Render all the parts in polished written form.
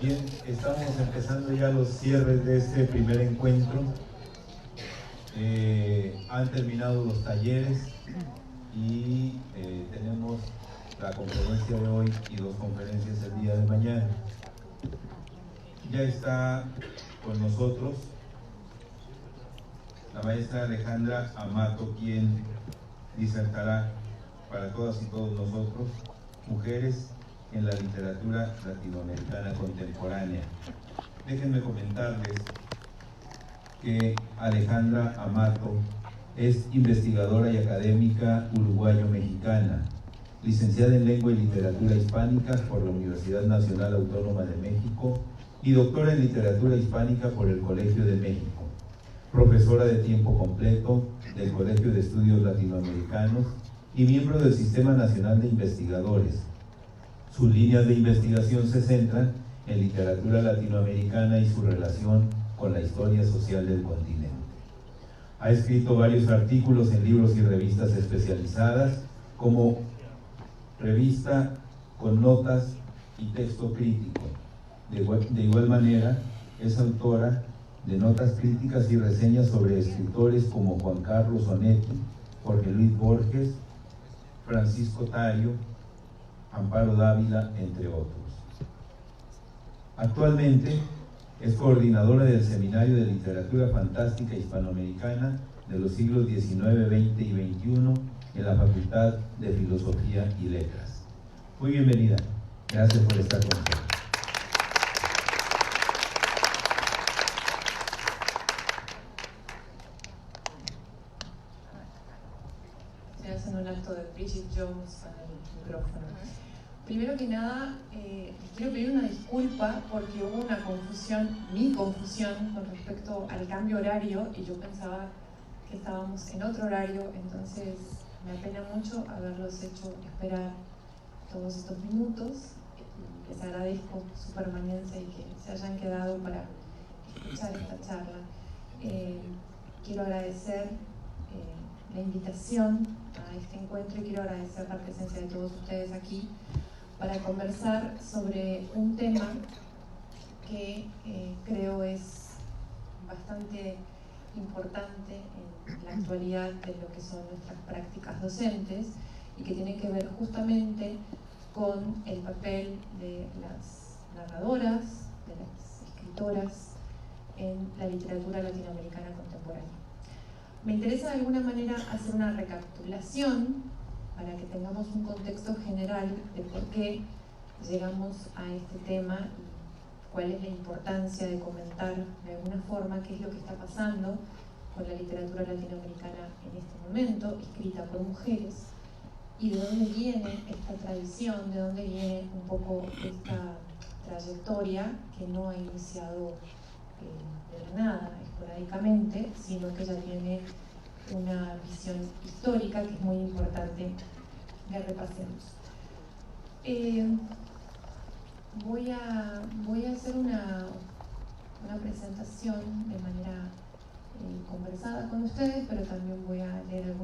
Bien, estamos empezando ya los cierres de este primer encuentro. Han terminado los talleres y tenemos la conferencia de hoy y dos conferencias el día de mañana. Ya está con nosotros la maestra Alejandra Amato, quien disertará para todas y todos nosotros, mujeres en la literatura latinoamericana contemporánea. Déjenme comentarles que Alejandra Amato es investigadora y académica uruguayo-mexicana, licenciada en Lengua y Literatura Hispánicas por la Universidad Nacional Autónoma de México y doctora en Literatura Hispánica por el Colegio de México, profesora de tiempo completo del Colegio de Estudios Latinoamericanos y miembro del Sistema Nacional de Investigadores. Sus líneas de investigación se centran en literatura latinoamericana y su relación con la historia social del continente. Ha escrito varios artículos en libros y revistas especializadas, como Revista con Notas y Texto Crítico. De igual manera, es autora de notas críticas y reseñas sobre escritores como Juan Carlos Onetti, Jorge Luis Borges, Francisco Tario, Amparo Dávila, entre otros. Actualmente es coordinadora del Seminario de Literatura Fantástica Hispanoamericana de los siglos XIX, XX y XXI en la Facultad de Filosofía y Letras. Muy bienvenida. Gracias por estar con nosotros. Se hacen un acto de Bridget Jones al micrófono. Primero que nada, quiero pedir una disculpa porque hubo una confusión, mi confusión con respecto al cambio horario, y yo pensaba que estábamos en otro horario, entonces me apena mucho haberlos hecho esperar todos estos minutos. Les agradezco su permanencia y que se hayan quedado para escuchar esta charla. Quiero agradecer la invitación a este encuentro y quiero agradecer la presencia de todos ustedes aquí para conversar sobre un tema que creo es bastante importante en la actualidad de lo que son nuestras prácticas docentes y que tiene que ver justamente con el papel de las narradoras, de las escritoras en la literatura latinoamericana contemporánea. Me interesa de alguna manera hacer una recapitulación para que tengamos un contexto general de por qué llegamos a este tema y cuál es la importancia de comentar de alguna forma qué es lo que está pasando con la literatura latinoamericana en este momento, escrita por mujeres, y de dónde viene esta tradición, de dónde viene un poco esta trayectoria que no ha iniciado de la nada, esporádicamente, sino que ya tiene una visión histórica que es muy importante que repasemos. Voy a hacer una presentación de manera conversada con ustedes, pero también voy a leer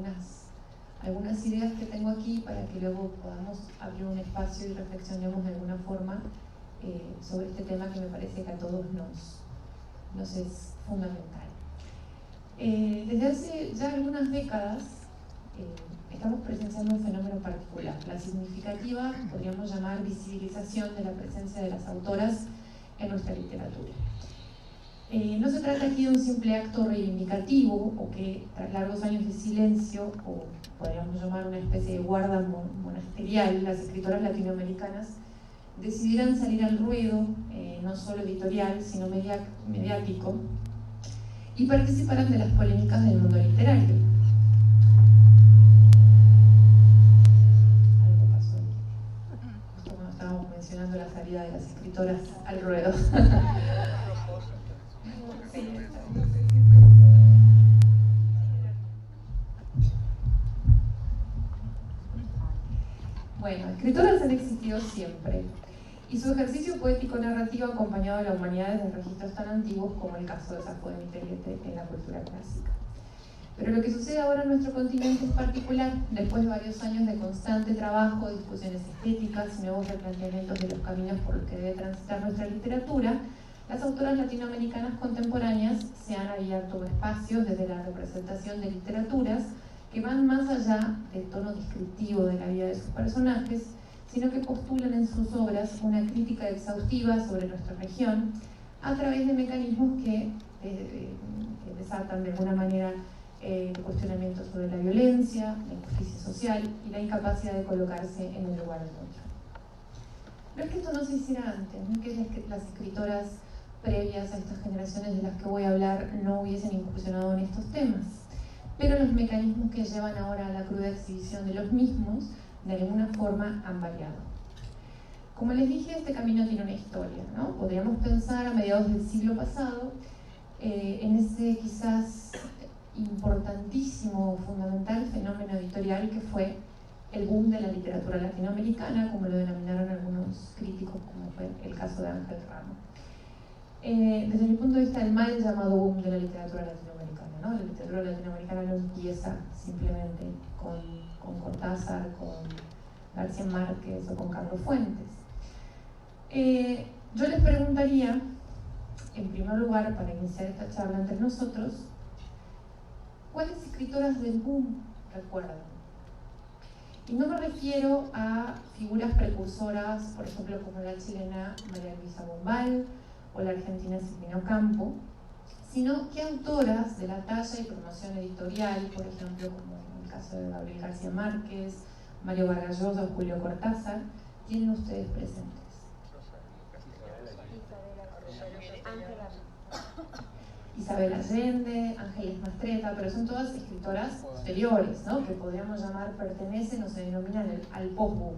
algunas ideas que tengo aquí para que luego podamos abrir un espacio y reflexionemos de alguna forma sobre este tema que me parece que a todos nos es fundamental. Desde hace ya algunas décadas estamos presenciando un fenómeno particular, la significativa, podríamos llamar, visibilización de la presencia de las autoras en nuestra literatura. No se trata aquí de un simple acto reivindicativo o que tras largos años de silencio, o podríamos llamar una especie de guarda monasterial, las escritoras latinoamericanas decidieran salir al ruedo, no solo editorial, sino mediático, y participaran de las polémicas del mundo literario. Algo pasó justo cuando estábamos mencionando la salida de las escritoras al ruedo. Bueno, escritoras han existido siempre, y su ejercicio poético-narrativo ha acompañado a la humanidad desde registros tan antiguos como el caso de Safo de Mitilete en la cultura clásica. Pero lo que sucede ahora en nuestro continente es particular. Después de varios años de constante trabajo, discusiones estéticas y nuevos replanteamientos de los caminos por los que debe transitar nuestra literatura, las autoras latinoamericanas contemporáneas se han abierto espacios desde la representación de literaturas que van más allá del tono descriptivo de la vida de sus personajes, sino que postulan en sus obras una crítica exhaustiva sobre nuestra región a través de mecanismos que desatan de alguna manera cuestionamientos sobre la violencia, la injusticia social y la incapacidad de colocarse en un lugar u otro. No es que esto no se hiciera antes, no es que las escritoras previas a estas generaciones de las que voy a hablar no hubiesen incursionado en estos temas, pero los mecanismos que llevan ahora a la cruda exhibición de los mismos de alguna forma han variado. Como les dije, este camino tiene una historia, ¿no? Podríamos pensar a mediados del siglo pasado en ese quizás importantísimo, fundamental fenómeno editorial que fue el boom de la literatura latinoamericana, como lo denominaron algunos críticos, como fue el caso de Ángel Ramos. Desde mi punto de vista, el mal llamado boom de la literatura latinoamericana, ¿no? La literatura latinoamericana no empieza simplemente con Cortázar, con García Márquez o con Carlos Fuentes. Yo les preguntaría, en primer lugar, para iniciar esta charla entre nosotros, ¿cuáles escritoras del boom recuerdan? Y no me refiero a figuras precursoras, por ejemplo, como la chilena María Luisa Bombal o la argentina Silvina Ocampo, sino qué autoras de la talla y promoción editorial, por ejemplo, como en el caso de Gabriel García Márquez, Mario Vargas Llosa o Julio Cortázar, tienen ustedes presentes. Isabel Allende, Ángeles Mastretta, pero son todas escritoras posteriores, ¿no? Que podríamos llamar pertenecen o se denominan al post-boom.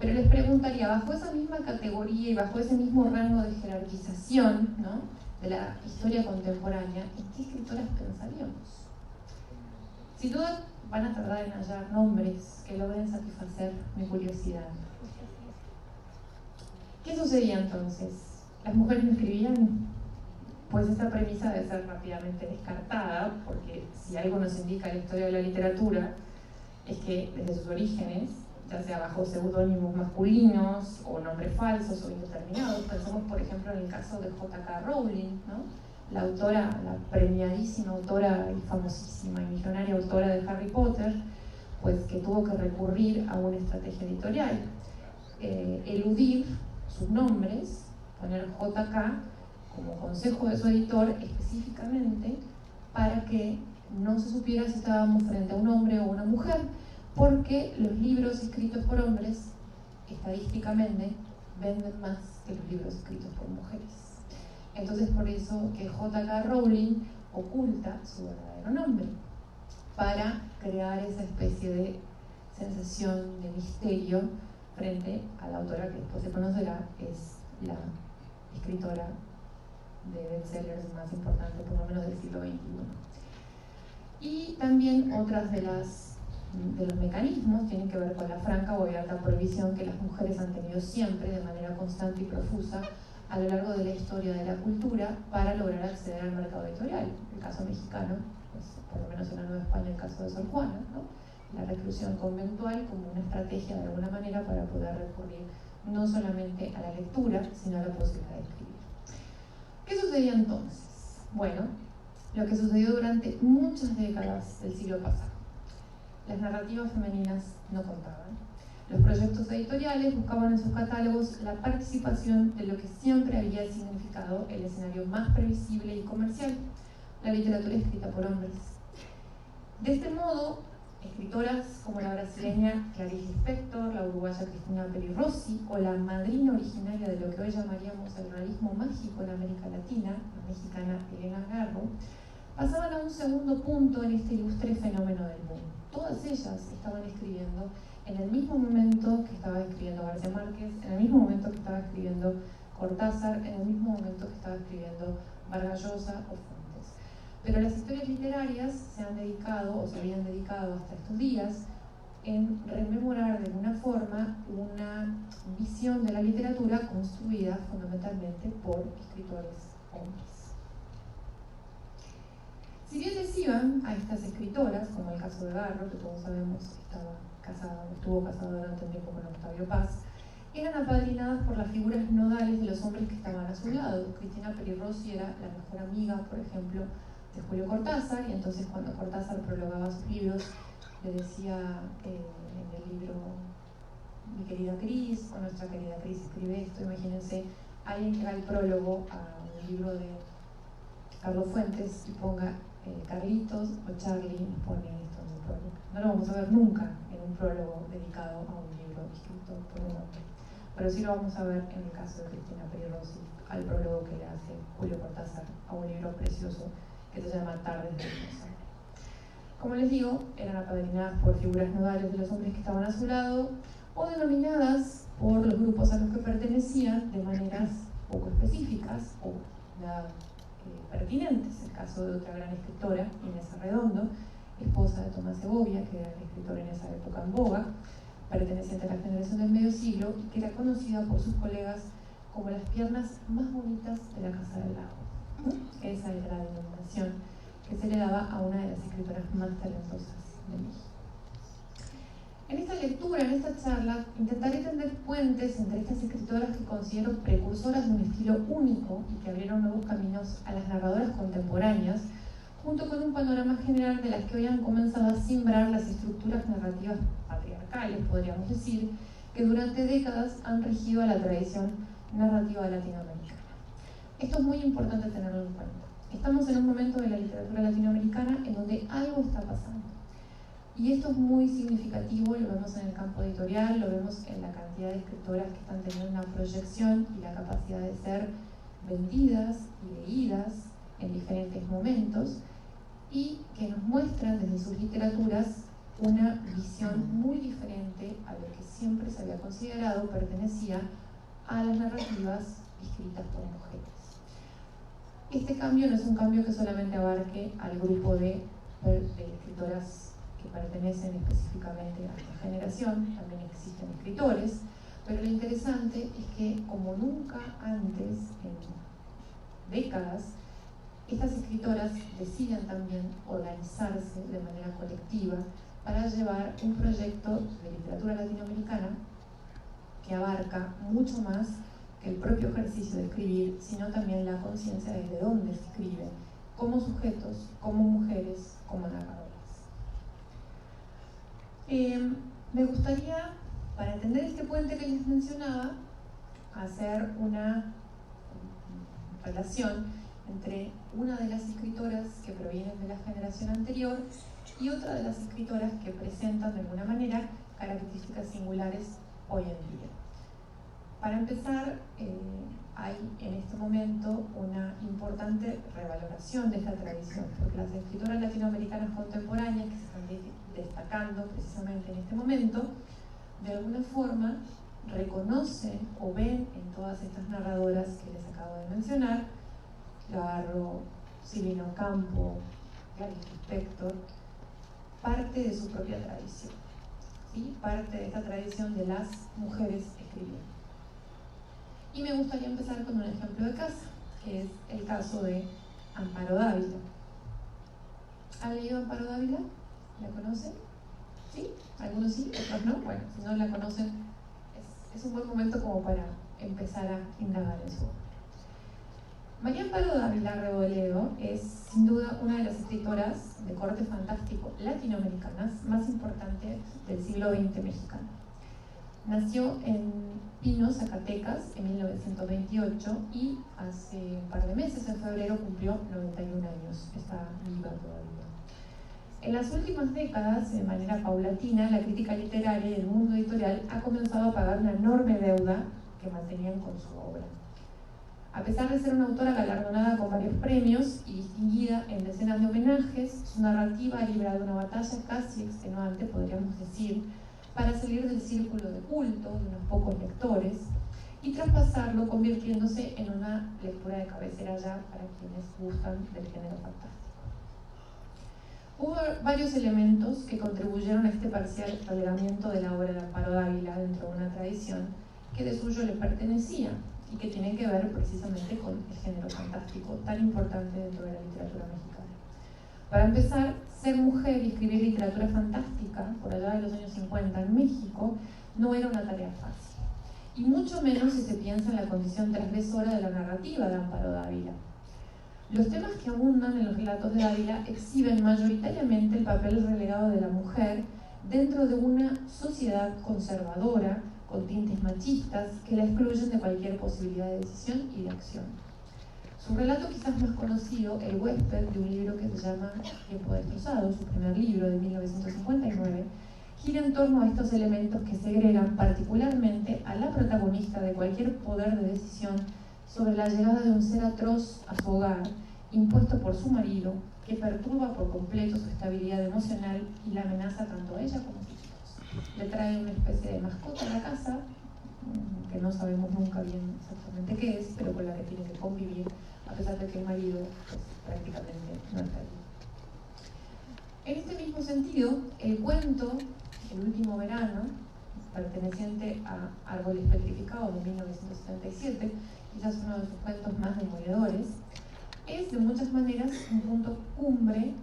Pero les preguntaría, bajo esa misma categoría y bajo ese mismo rango de jerarquización, ¿no?, de la historia contemporánea, ¿en qué escritoras pensaríamos? Sin duda van a tardar en hallar nombres que logren satisfacer mi curiosidad. ¿Qué sucedía entonces? ¿Las mujeres no escribían? Pues esta premisa debe ser rápidamente descartada, porque si algo nos indica la historia de la literatura es que desde sus orígenes, ya sea bajo seudónimos masculinos o nombres falsos o indeterminados, pensemos por ejemplo en el caso de J.K. Rowling, ¿no?, la autora, la premiadísima autora y famosísima y millonaria autora de Harry Potter, pues que tuvo que recurrir a una estrategia editorial, eludir sus nombres, poner J.K. como consejo de su editor específicamente para que no se supiera si estábamos frente a un hombre o una mujer, porque los libros escritos por hombres estadísticamente venden más que los libros escritos por mujeres. Entonces por eso que J.K. Rowling oculta su verdadero nombre, para crear esa especie de sensación de misterio frente a la autora que después se conocerá es la escritora de bestsellers más importante, por lo menos del siglo XXI. Y también otras de los mecanismos tienen que ver con la franca o abierta prohibición que las mujeres han tenido siempre de manera constante y profusa a lo largo de la historia de la cultura para lograr acceder al mercado editorial. El caso mexicano, pues, por lo menos en la Nueva España, el caso de Sor Juana, ¿no?, la reclusión conventual como una estrategia de alguna manera para poder recurrir no solamente a la lectura, sino a la posibilidad de escribir. ¿Qué sucedía entonces? Bueno, lo que sucedió durante muchas décadas del siglo pasado. Las narrativas femeninas no contaban. Los proyectos editoriales buscaban en sus catálogos la participación de lo que siempre había significado el escenario más previsible y comercial, la literatura escrita por hombres. De este modo, escritoras como la brasileña Clarice Lispector, la uruguaya Cristina Peri Rossi o la madrina originaria de lo que hoy llamaríamos el realismo mágico en América Latina, la mexicana Elena Garro, pasaban a un segundo punto en este ilustre fenómeno del boom. Todas ellas estaban escribiendo en el mismo momento que estaba escribiendo García Márquez, en el mismo momento que estaba escribiendo Cortázar, en el mismo momento que estaba escribiendo Vargas Llosa o Fuentes. Pero las historias literarias se han dedicado, o se habían dedicado hasta estos días, en rememorar de alguna forma una visión de la literatura construida fundamentalmente por escritores hombres. Si bien les iban a estas escritoras, como el caso de Garro, que todos sabemos estuvo casado durante un tiempo con Octavio Paz, eran apadrinadas por las figuras nodales de los hombres que estaban a su lado. Cristina Peri Rossi era la mejor amiga, por ejemplo, de Julio Cortázar, y entonces cuando Cortázar prologaba sus libros, le decía en el libro Mi querida Cris, o nuestra querida Cris escribe esto. Imagínense alguien que haga el prólogo a un libro de Carlos Fuentes y ponga Carlitos o Charlie, nos pone esto en el prólogo. No lo vamos a ver nunca en un prólogo dedicado a un libro escrito por un hombre, pero sí lo vamos a ver en el caso de Cristina Peri Rossi, al prólogo que le hace Julio Cortázar a un libro precioso que se llama Tardes de Hermosa. Como les digo, eran apadrinadas por figuras nodales de los hombres que estaban a su lado, o denominadas por los grupos a los que pertenecían de maneras poco específicas o nada pertinentes. El caso de otra gran escritora, Inés Arredondo, esposa de Tomás Segovia, que era el escritor en esa época en boga, perteneciente a la generación del medio siglo, y que era conocida por sus colegas como las piernas más bonitas de la Casa del Lago. Esa era la denominación que se le daba a una de las escritoras más talentosas de México. En esta lectura, en esta charla, intentaré tender puentes entre estas escritoras que considero precursoras de un estilo único y que abrieron nuevos caminos a las narradoras contemporáneas, junto con un panorama general de las que hoy han comenzado a simbrar las estructuras narrativas patriarcales, podríamos decir, que durante décadas han regido a la tradición narrativa latinoamericana. Esto es muy importante tenerlo en cuenta. Estamos en un momento de la literatura latinoamericana en donde algo está pasando. Y esto es muy significativo, lo vemos en el campo editorial, lo vemos en la cantidad de escritoras que están teniendo una proyección y la capacidad de ser vendidas y leídas en diferentes momentos, y que nos muestran desde sus literaturas una visión muy diferente a lo que siempre se había considerado pertenecía a las narrativas escritas por mujeres. Este cambio no es un cambio que solamente abarque al grupo de escritoras que pertenecen específicamente a esta generación, también existen escritores, pero lo interesante es que como nunca antes, en décadas, estas escritoras deciden también organizarse de manera colectiva para llevar un proyecto de literatura latinoamericana que abarca mucho más que el propio ejercicio de escribir, sino también la conciencia de dónde se escribe, como sujetos, como mujeres, como narradoras. Me gustaría, para entender este puente que les mencionaba, hacer una relación entre una de las escritoras que provienen de la generación anterior y otra de las escritoras que presentan de alguna manera características singulares hoy en día. Para empezar, hay en este momento una importante revaloración de esta tradición, porque las escritoras latinoamericanas contemporáneas que se están destacando precisamente en este momento, de alguna forma reconocen o ven en todas estas narradoras que les acabo de mencionar, Garro, Silvina Ocampo, Clarice Lispector, parte de su propia tradición, ¿sí? Parte de esta tradición de las mujeres escribiendo. Y me gustaría empezar con un ejemplo de casa, que es el caso de Amparo Dávila. ¿Han leído Amparo Dávila? ¿La conocen? ¿Sí? ¿Algunos sí? ¿Otros no? Bueno, si no la conocen, es un buen momento como para empezar a indagar en su obra. María Amparo Dávila Reboledo es sin duda una de las escritoras de corte fantástico latinoamericanas más importantes del siglo XX mexicano. Nació en Pino, Zacatecas, en 1928 y hace un par de meses, en febrero, cumplió 91 años. Está viva todavía. En las últimas décadas, de manera paulatina, la crítica literaria y el mundo editorial ha comenzado a pagar una enorme deuda que mantenían con su obra. A pesar de ser una autora galardonada con varios premios y distinguida en decenas de homenajes, su narrativa ha librado una batalla casi extenuante, podríamos decir, para salir del círculo de culto de unos pocos lectores y traspasarlo, convirtiéndose en una lectura de cabecera ya para quienes gustan del género fantástico. Hubo varios elementos que contribuyeron a este parcial relegamiento de la obra de Amparo Dávila dentro de una tradición que de suyo le pertenecía y que tienen que ver precisamente con el género fantástico tan importante dentro de la literatura mexicana. Para empezar, ser mujer y escribir literatura fantástica, por allá de los años 50 en México, no era una tarea fácil. Y mucho menos si se piensa en la condición transgresora de la narrativa de Amparo Dávila. Los temas que abundan en los relatos de Dávila exhiben mayoritariamente el papel relegado de la mujer dentro de una sociedad conservadora, con tintes machistas, que la excluyen de cualquier posibilidad de decisión y de acción. Su relato quizás más conocido, El huésped, de un libro que se llama Tiempo destrozado, su primer libro de 1959, gira en torno a estos elementos que segregan particularmente a la protagonista de cualquier poder de decisión sobre la llegada de un ser atroz a su hogar, impuesto por su marido, que perturba por completo su estabilidad emocional y la amenaza tanto a ella como a sus hijos. Le trae una especie de mascota a la casa, que no sabemos nunca bien exactamente qué es, pero con la que tiene que convivir, a pesar de que el marido pues, prácticamente no está allí. En este mismo sentido, el cuento El último verano, perteneciente a Árboles Petrificados de 1977, quizás uno de sus cuentos más demoledores, es de muchas maneras un punto cumbre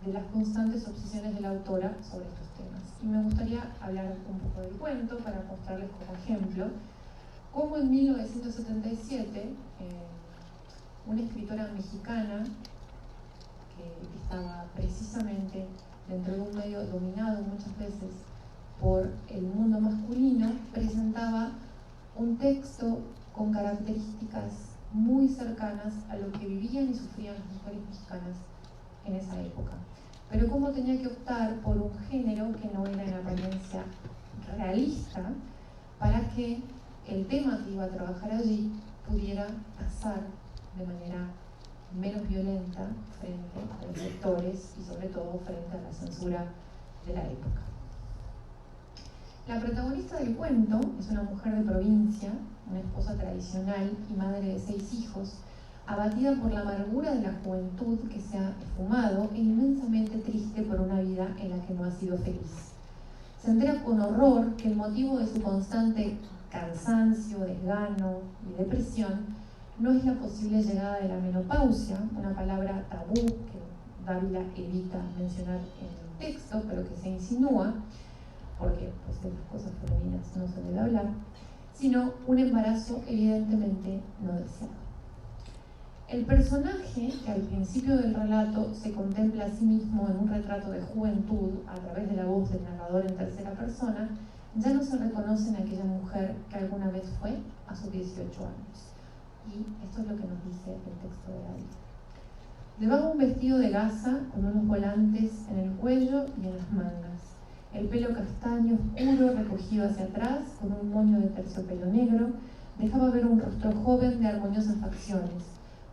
de las constantes obsesiones de la autora sobre estos temas. Y me gustaría hablar un poco del cuento para mostrarles como ejemplo cómo en 1977 una escritora mexicana que estaba precisamente dentro de un medio dominado muchas veces por el mundo masculino, presentaba un texto con características muy cercanas a lo que vivían y sufrían las mujeres mexicanas en esa época. Pero cómo tenía que optar por un género que no era en apariencia realista para que el tema que iba a trabajar allí pudiera pasar de manera menos violenta frente a los lectores y sobre todo frente a la censura de la época. La protagonista del cuento es una mujer de provincia, una esposa tradicional y madre de 6 hijos, abatida por la amargura de la juventud que se ha esfumado e inmensamente triste por una vida en la que no ha sido feliz. Se entera con horror que el motivo de su constante cansancio, desgano y depresión no es la posible llegada de la menopausia, una palabra tabú que Dávila evita mencionar en el texto, pero que se insinúa, porque pues, de las cosas femeninas no se debe hablar, sino un embarazo evidentemente no deseado. El personaje, que al principio del relato se contempla a sí mismo en un retrato de juventud a través de la voz del narrador en tercera persona, ya no se reconoce en aquella mujer que alguna vez fue a sus 18 años. Y esto es lo que nos dice el texto de Dávila. Llevaba un vestido de gasa con unos volantes en el cuello y en las mangas. El pelo castaño oscuro recogido hacia atrás con un moño de terciopelo negro dejaba ver un rostro joven de armoniosas facciones.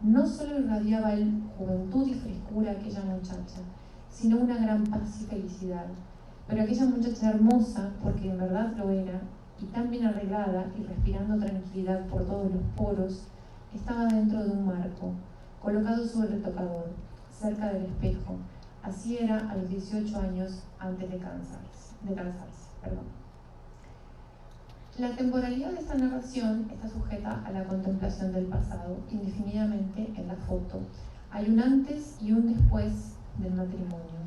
No solo irradiaba juventud y frescura aquella muchacha, sino una gran paz y felicidad. Pero aquella muchacha hermosa, porque en verdad lo era, y tan bien arreglada y respirando tranquilidad por todos los poros, estaba dentro de un marco, colocado sobre el tocador, cerca del espejo. Así era a los 18 años antes de cansarse. La temporalidad de esta narración está sujeta a la contemplación del pasado, indefinidamente en la foto. Hay un antes y un después del matrimonio.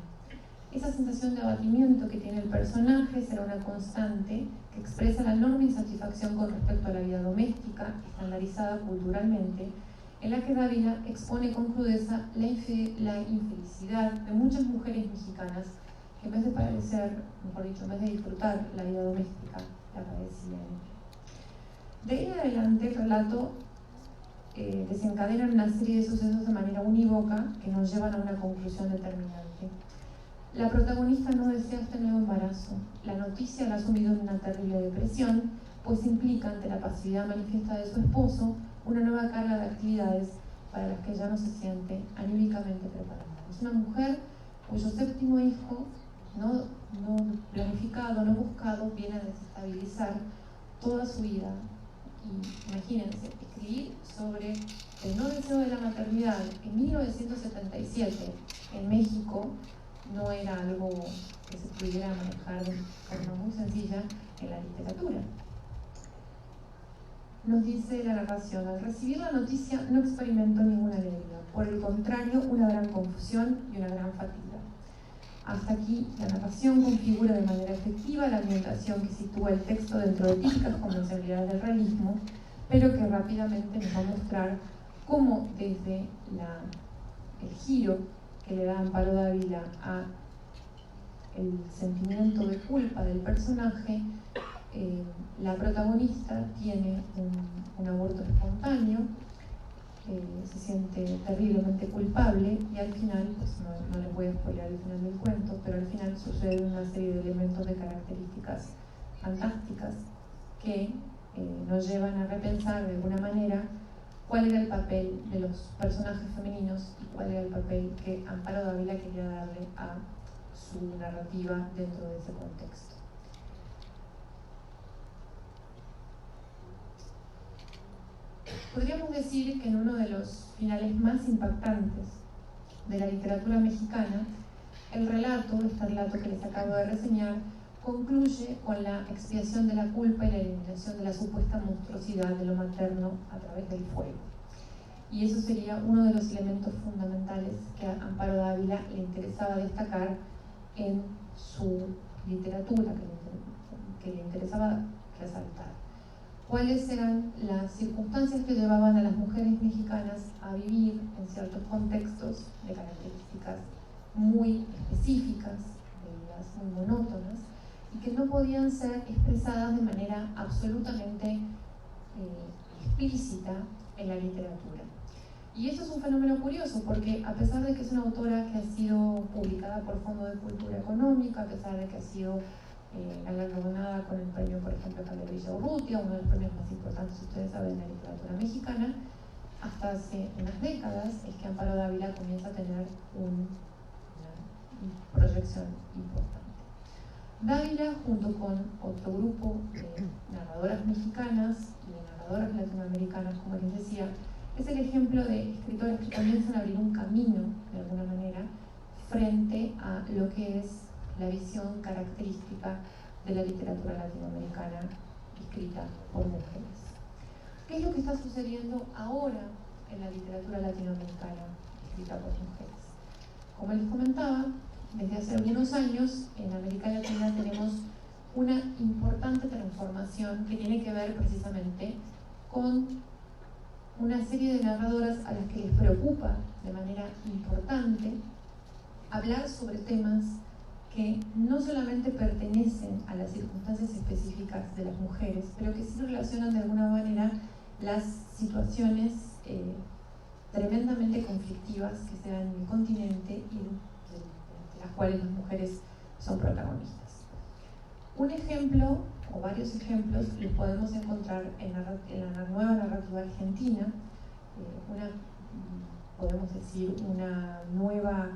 Esa sensación de abatimiento que tiene el personaje será una constante que expresa la enorme insatisfacción con respecto a la vida doméstica, estandarizada culturalmente, en la que Dávila expone con crudeza la infelicidad de muchas mujeres mexicanas que en vez de padecer, mejor dicho, en vez de disfrutar la vida doméstica, la padecían. De ahí en adelante el relato desencadena una serie de sucesos de manera unívoca que nos llevan a una conclusión determinante. La protagonista no desea este nuevo embarazo. La noticia la ha sumido en una terrible depresión, pues implica ante la pasividad manifiesta de su esposo una nueva carga de actividades para las que ya no se siente anímicamente preparada. Es una mujer cuyo 7º hijo, no planificado, no buscado, viene a desestabilizar toda su vida. Y imagínense, escribir sobre el no deseo de la maternidad en 1977 en México no era algo que se pudiera manejar de forma muy sencilla en la literatura. nos dice la narración: al recibir la noticia no experimentó ninguna alegría, por el contrario, una gran confusión y una gran fatiga. Hasta aquí, la narración configura de manera efectiva la ambientación que sitúa el texto dentro de típicas convencionalidades del realismo, pero que rápidamente nos va a mostrar cómo desde el giro que le da Amparo Dávila a el sentimiento de culpa del personaje, la protagonista tiene un aborto espontáneo, se siente terriblemente culpable y al final, pues no les voy a spoiler el final del cuento, pero al final sucede una serie de elementos de características fantásticas que nos llevan a repensar de alguna manera cuál era el papel de los personajes femeninos y cuál era el papel que Amparo Dávila quería darle a su narrativa dentro de ese contexto. Podríamos decir que en uno de los finales más impactantes de la literatura mexicana, el relato, este relato que les acabo de reseñar, concluye con la expiación de la culpa y la eliminación de la supuesta monstruosidad de lo materno a través del fuego. Y eso sería uno de los elementos fundamentales que a Amparo Dávila le interesaba destacar en su literatura, que le interesaba resaltar. ¿Cuáles eran las circunstancias que llevaban a las mujeres mexicanas a vivir en ciertos contextos de características muy específicas, de vidas muy monótonas, y que no podían ser expresadas de manera absolutamente explícita en la literatura? Y eso es un fenómeno curioso, porque a pesar de que es una autora que ha sido publicada por Fondo de Cultura Económica, a pesar de que ha sido galardonada con el premio, por ejemplo, Calderón Urrutia, uno de los premios más importantes, ustedes saben, de la literatura mexicana, hasta hace unas décadas es que Amparo Dávila comienza a tener una proyección importante. Dávila, junto con otro grupo de narradoras mexicanas y de narradoras latinoamericanas, como les decía, es el ejemplo de escritores que comienzan a abrir un camino, de alguna manera, frente a lo que es la visión característica de la literatura latinoamericana escrita por mujeres. ¿Qué es lo que está sucediendo ahora en la literatura latinoamericana escrita por mujeres? Como les comentaba, desde hace algunos años en América Latina tenemos una importante transformación que tiene que ver precisamente con una serie de narradoras a las que les preocupa de manera importante hablar sobre temas que no solamente pertenecen a las circunstancias específicas de las mujeres, pero que sí relacionan de alguna manera las situaciones tremendamente conflictivas que se dan en el continente y de las cuales las mujeres son protagonistas. Un ejemplo, o varios ejemplos, los podemos encontrar en la nueva narrativa argentina, podemos decir, una nueva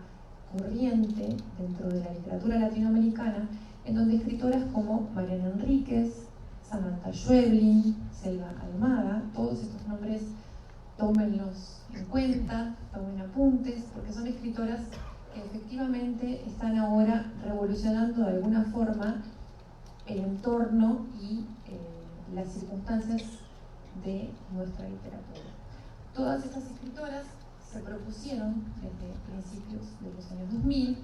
corriente dentro de la literatura latinoamericana, en donde escritoras como Mariana Enríquez, Samantha Schweblin, Selva Almada, todos estos nombres tómenlos en cuenta, tomen apuntes, porque son escritoras que efectivamente están ahora revolucionando de alguna forma el entorno y las circunstancias de nuestra literatura. Todas estas escritoras se propusieron desde principios de los años 2000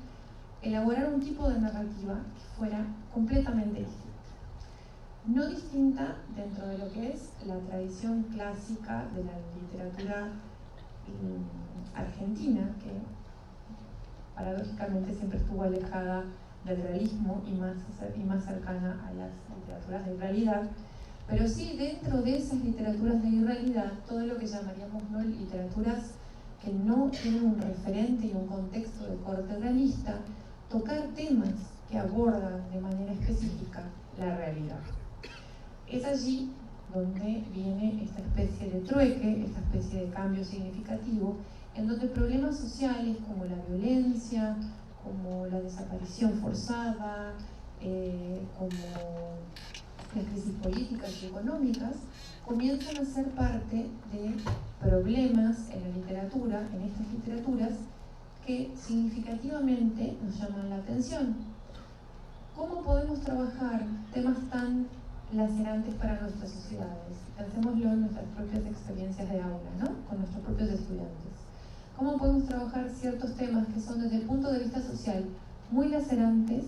elaborar un tipo de narrativa que fuera completamente distinta. No distinta dentro de lo que es la tradición clásica de la literatura argentina, que paradójicamente siempre estuvo alejada del realismo y más cercana a las literaturas de realidad, pero sí dentro de esas literaturas de irrealidad, todo lo que llamaríamos no literaturas que no tienen un referente y un contexto de corte realista, tocar temas que abordan de manera específica la realidad. Es allí donde viene esta especie de trueque, esta especie de cambio significativo, en donde problemas sociales como la violencia, como la desaparición forzada, como las crisis políticas y económicas, comienzan a ser parte de problemas en la literatura, en estas literaturas, que significativamente nos llaman la atención. ¿Cómo podemos trabajar temas tan lacerantes para nuestras sociedades. Pensémoslo en nuestras propias experiencias de aula, ¿no? Con nuestros propios estudiantes. ¿Cómo podemos trabajar ciertos temas que son desde el punto de vista social muy lacerantes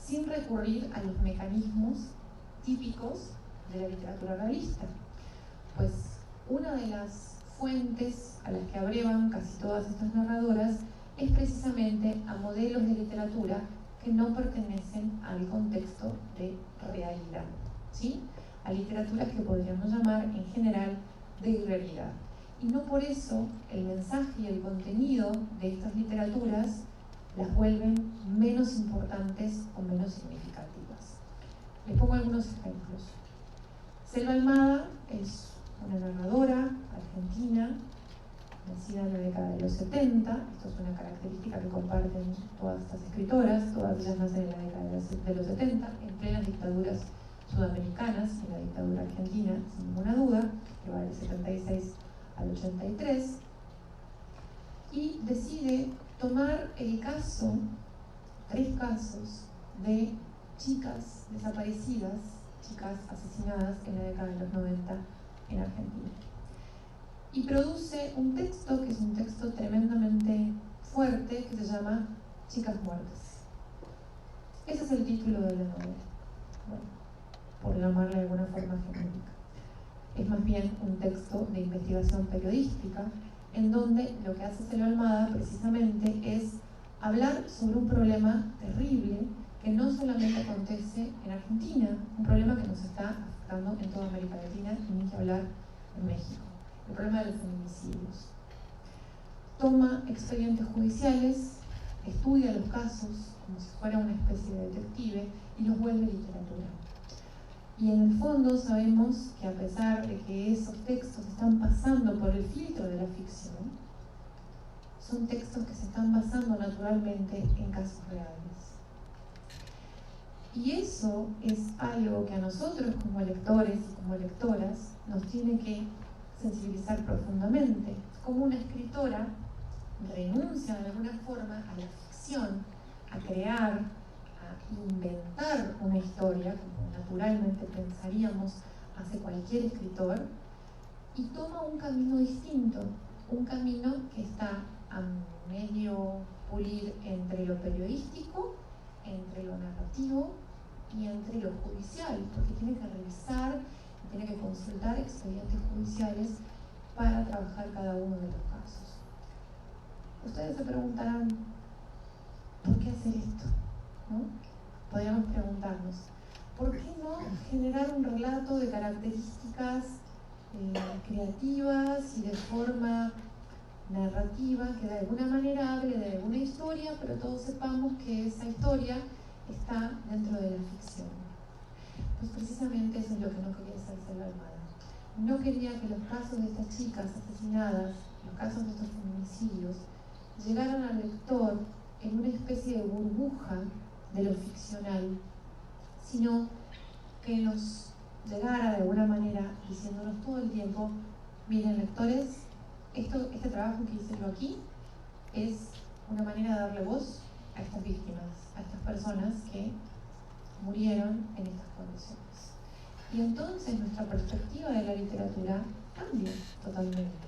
sin recurrir a los mecanismos típicos de la literatura realista? Pues una de las fuentes a las que abrevan casi todas estas narradoras es precisamente a modelos de literatura que no pertenecen al contexto de realidad, ¿sí? A literaturas que podríamos llamar en general de irrealidad. Y no por eso el mensaje y el contenido de estas literaturas las vuelven menos importantes o menos significativas. Les pongo algunos ejemplos. Selva Almada es una narradora argentina, nacida en la década de los 70, esto es una característica que comparten todas estas escritoras, todas ellas nacen en la década de los 70, en plenas dictaduras sudamericanas, en la dictadura argentina, sin ninguna duda, que va del 76 al 83, y decide tomar el caso, 3 casos de chicas desaparecidas, chicas asesinadas en la década de los 90 en Argentina. Y produce un texto que es un texto tremendamente fuerte que se llama Chicas Muertas. Ese es el título de la novela, bueno, por llamarle de alguna forma genérica. Es más bien un texto de investigación periodística en donde lo que hace Selva Almada precisamente es hablar sobre un problema terrible que no solamente acontece en Argentina, un problema que nos está afectando en toda América Latina y ni que hablar en México. El problema de los feminicidios. Toma expedientes judiciales, estudia los casos como si fuera una especie de detective y los vuelve literatura. Y en el fondo sabemos que a pesar de que esos textos están pasando por el filtro de la ficción, son textos que se están basando naturalmente en casos reales. Y eso es algo que a nosotros como lectores y como lectoras nos tiene que sensibilizar profundamente. Como una escritora renuncia de alguna forma a la ficción, a crear, a inventar una historia, como naturalmente pensaríamos hace cualquier escritor, y toma un camino distinto, un camino que está a medio pulir entre lo periodístico, entre lo narrativo y entre lo judicial, porque tiene que revisar, tiene que consultar expedientes judiciales para trabajar cada uno de los casos. Ustedes se preguntarán, ¿por qué hacer esto? ¿No? Podríamos preguntarnos, ¿por qué no generar un relato de características creativas y de forma narrativa que de alguna manera hable de alguna historia, pero todos sepamos que esa historia está dentro de la ficción? Pues precisamente eso es lo que no quería hacer Selva Almada. No quería que los casos de estas chicas asesinadas, los casos de estos feminicidios, llegaran al lector en una especie de burbuja de lo ficcional, sino que nos llegara de alguna manera diciéndonos todo el tiempo, miren lectores, este trabajo que hice yo aquí es una manera de darle voz a estas víctimas, a estas personas que murieron en estas condiciones. Y entonces nuestra perspectiva de la literatura cambia totalmente,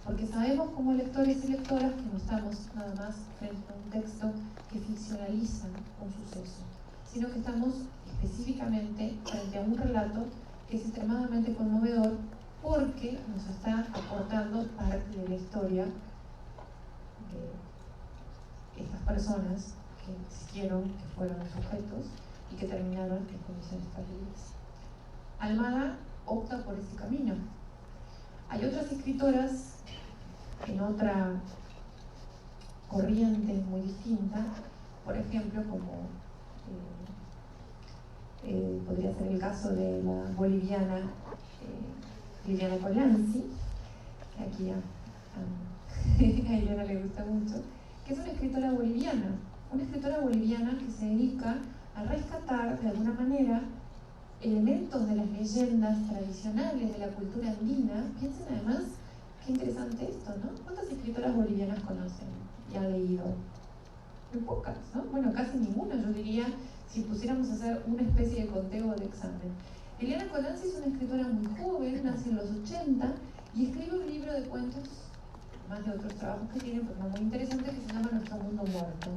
porque sabemos como lectores y lectoras que no estamos nada más frente a un texto que ficcionaliza un suceso, sino que estamos específicamente frente a un relato que es extremadamente conmovedor porque nos está aportando parte de la historia de estas personas que existieron, que fueron sujetos y que terminaron en condiciones terribles. Almada opta por ese camino. Hay otras escritoras en otra corriente muy distinta, por ejemplo, como podría ser el caso de la boliviana Liliana Colanzi, que aquí a Liliana le gusta mucho, que es una escritora boliviana que se dedica a rescatar de alguna manera elementos de las leyendas tradicionales de la cultura andina. Piensen además, qué interesante esto, ¿no? ¿Cuántas escritoras bolivianas conocen y han leído? muy pocas, ¿no? Bueno, casi ninguna, yo diría, si pusiéramos a hacer una especie de conteo de examen. Eliana Colanzi es una escritora muy joven, nace en los 80 y escribe un libro de cuentos, más de otros trabajos que tiene, pero muy interesante, que se llama Nuestro Mundo Muerto.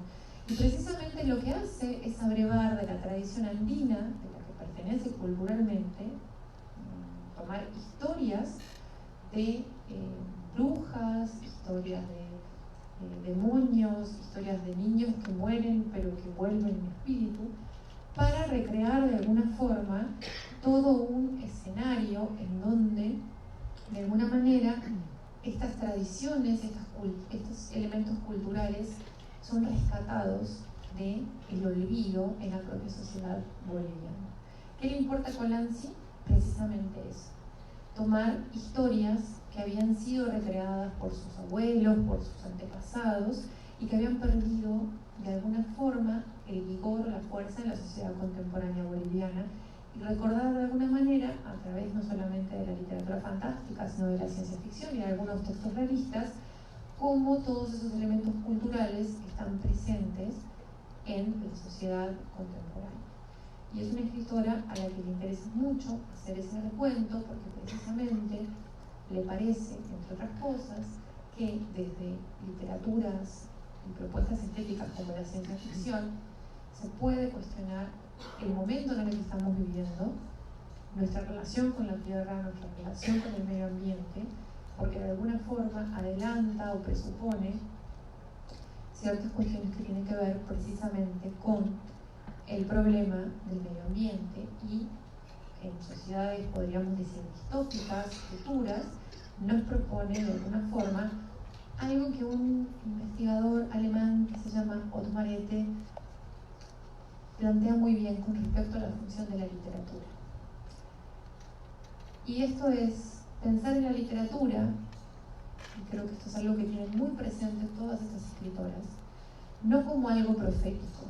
Y precisamente lo que hace es abrevar de la tradición andina, de la que pertenece culturalmente, tomar historias de brujas, historias de demonios, historias de niños que mueren pero que vuelven en espíritu, para recrear de alguna forma todo un escenario en donde, de alguna manera, estas tradiciones, estos elementos culturales son rescatados del olvido en la propia sociedad boliviana. ¿Qué le importa a Colanzi? Precisamente eso. Tomar historias que habían sido recreadas por sus abuelos, por sus antepasados, y que habían perdido de alguna forma el vigor, la fuerza en la sociedad contemporánea boliviana, y recordar de alguna manera, a través no solamente de la literatura fantástica, sino de la ciencia ficción y de algunos textos realistas, cómo todos esos elementos culturales están presentes en la sociedad contemporánea. Y es una escritora a la que le interesa mucho hacer ese recuento, porque precisamente le parece, entre otras cosas, que desde literaturas y propuestas estéticas como la ciencia ficción se puede cuestionar el momento en el que estamos viviendo, nuestra relación con la tierra, nuestra relación con el medio ambiente, porque de alguna forma adelanta o presupone ciertas cuestiones que tienen que ver precisamente con el problema del medio ambiente, y en sociedades, podríamos decir, distópicas, futuras, nos propone de alguna forma algo que un investigador alemán que se llama Ottmar Ette plantea muy bien con respecto a la función de la literatura. Y esto es pensar en la literatura, y creo que esto es algo que tienen muy presente todas estas escritoras, no como algo profético,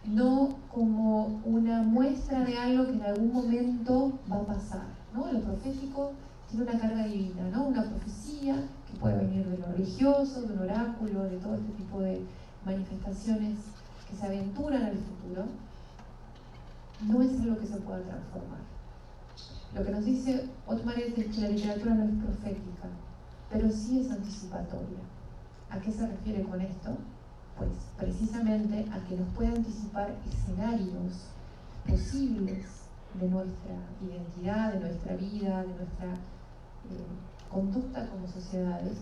no como una muestra de algo que en algún momento va a pasar, ¿no? Lo profético tiene una carga divina, ¿no? Una profecía que puede venir de lo religioso, de un oráculo, de todo este tipo de manifestaciones que se aventuran al futuro. No es algo que se pueda transformar. Lo que nos dice Ottmar es que la literatura no es profética, pero sí es anticipatoria. ¿A qué se refiere con esto? Pues precisamente a que nos puede anticipar escenarios posibles de nuestra identidad, de nuestra vida, de nuestra conducta como sociedades,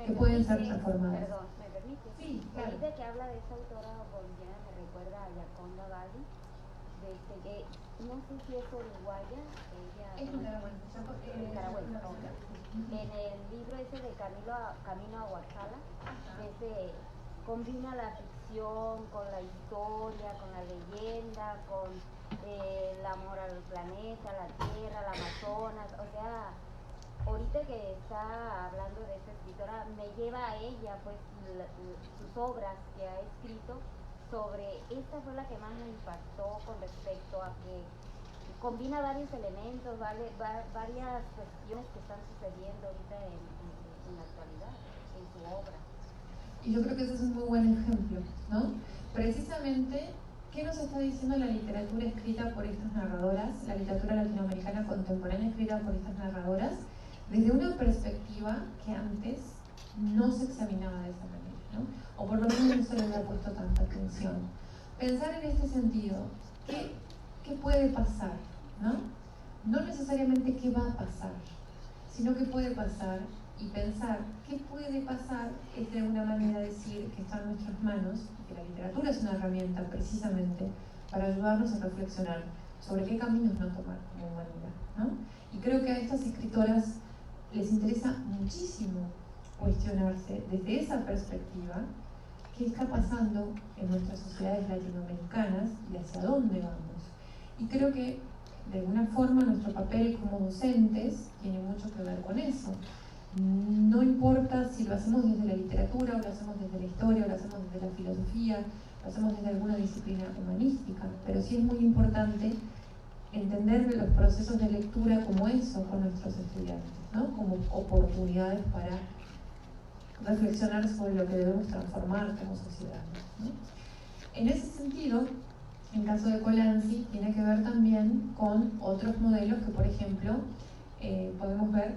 que pueden ser transformadas. Perdón, ¿me permite? Sí, claro. Ahorita que habla de esta autora boliviana me recuerda a Yaconda Valli, no sé si es uruguaya, ella Es nicaragüense. En el libro ese de Camino a Huachala, combina la ficción con la historia, con la leyenda, con el amor al planeta, la tierra, la Amazonas. O sea, ahorita que está hablando de esta escritora, me lleva a ella, pues, sus obras que ha escrito sobre, esta fue la que más me impactó con respecto a que combina varios elementos, varias cuestiones que están sucediendo ahorita en la actualidad, en su obra. Y yo creo que ese es un muy buen ejemplo, ¿no? Precisamente, ¿qué nos está diciendo la literatura escrita por estas narradoras, la literatura latinoamericana contemporánea escrita por estas narradoras, desde una perspectiva que antes no se examinaba de esa manera, ¿no? O por lo menos no se le había puesto tanta atención? Pensar en este sentido, ¿qué puede pasar? ¿No? No necesariamente qué va a pasar, sino qué puede pasar, y pensar qué puede pasar es de alguna manera decir que está en nuestras manos, y que la literatura es una herramienta precisamente para ayudarnos a reflexionar sobre qué caminos no tomar como humanidad, ¿no? Y creo que a estas escritoras les interesa muchísimo cuestionarse desde esa perspectiva qué está pasando en nuestras sociedades latinoamericanas y hacia dónde vamos. Y creo que de alguna forma nuestro papel como docentes tiene mucho que ver con eso. No importa si lo hacemos desde la literatura, o lo hacemos desde la historia, o lo hacemos desde la filosofía, lo hacemos desde alguna disciplina humanística, pero sí es muy importante entender los procesos de lectura como eso con nuestros estudiantes, ¿no? Como oportunidades para reflexionar sobre lo que debemos transformar como sociedad, ¿no? En ese sentido, en caso de Colanzi, tiene que ver también con otros modelos que, por ejemplo, podemos ver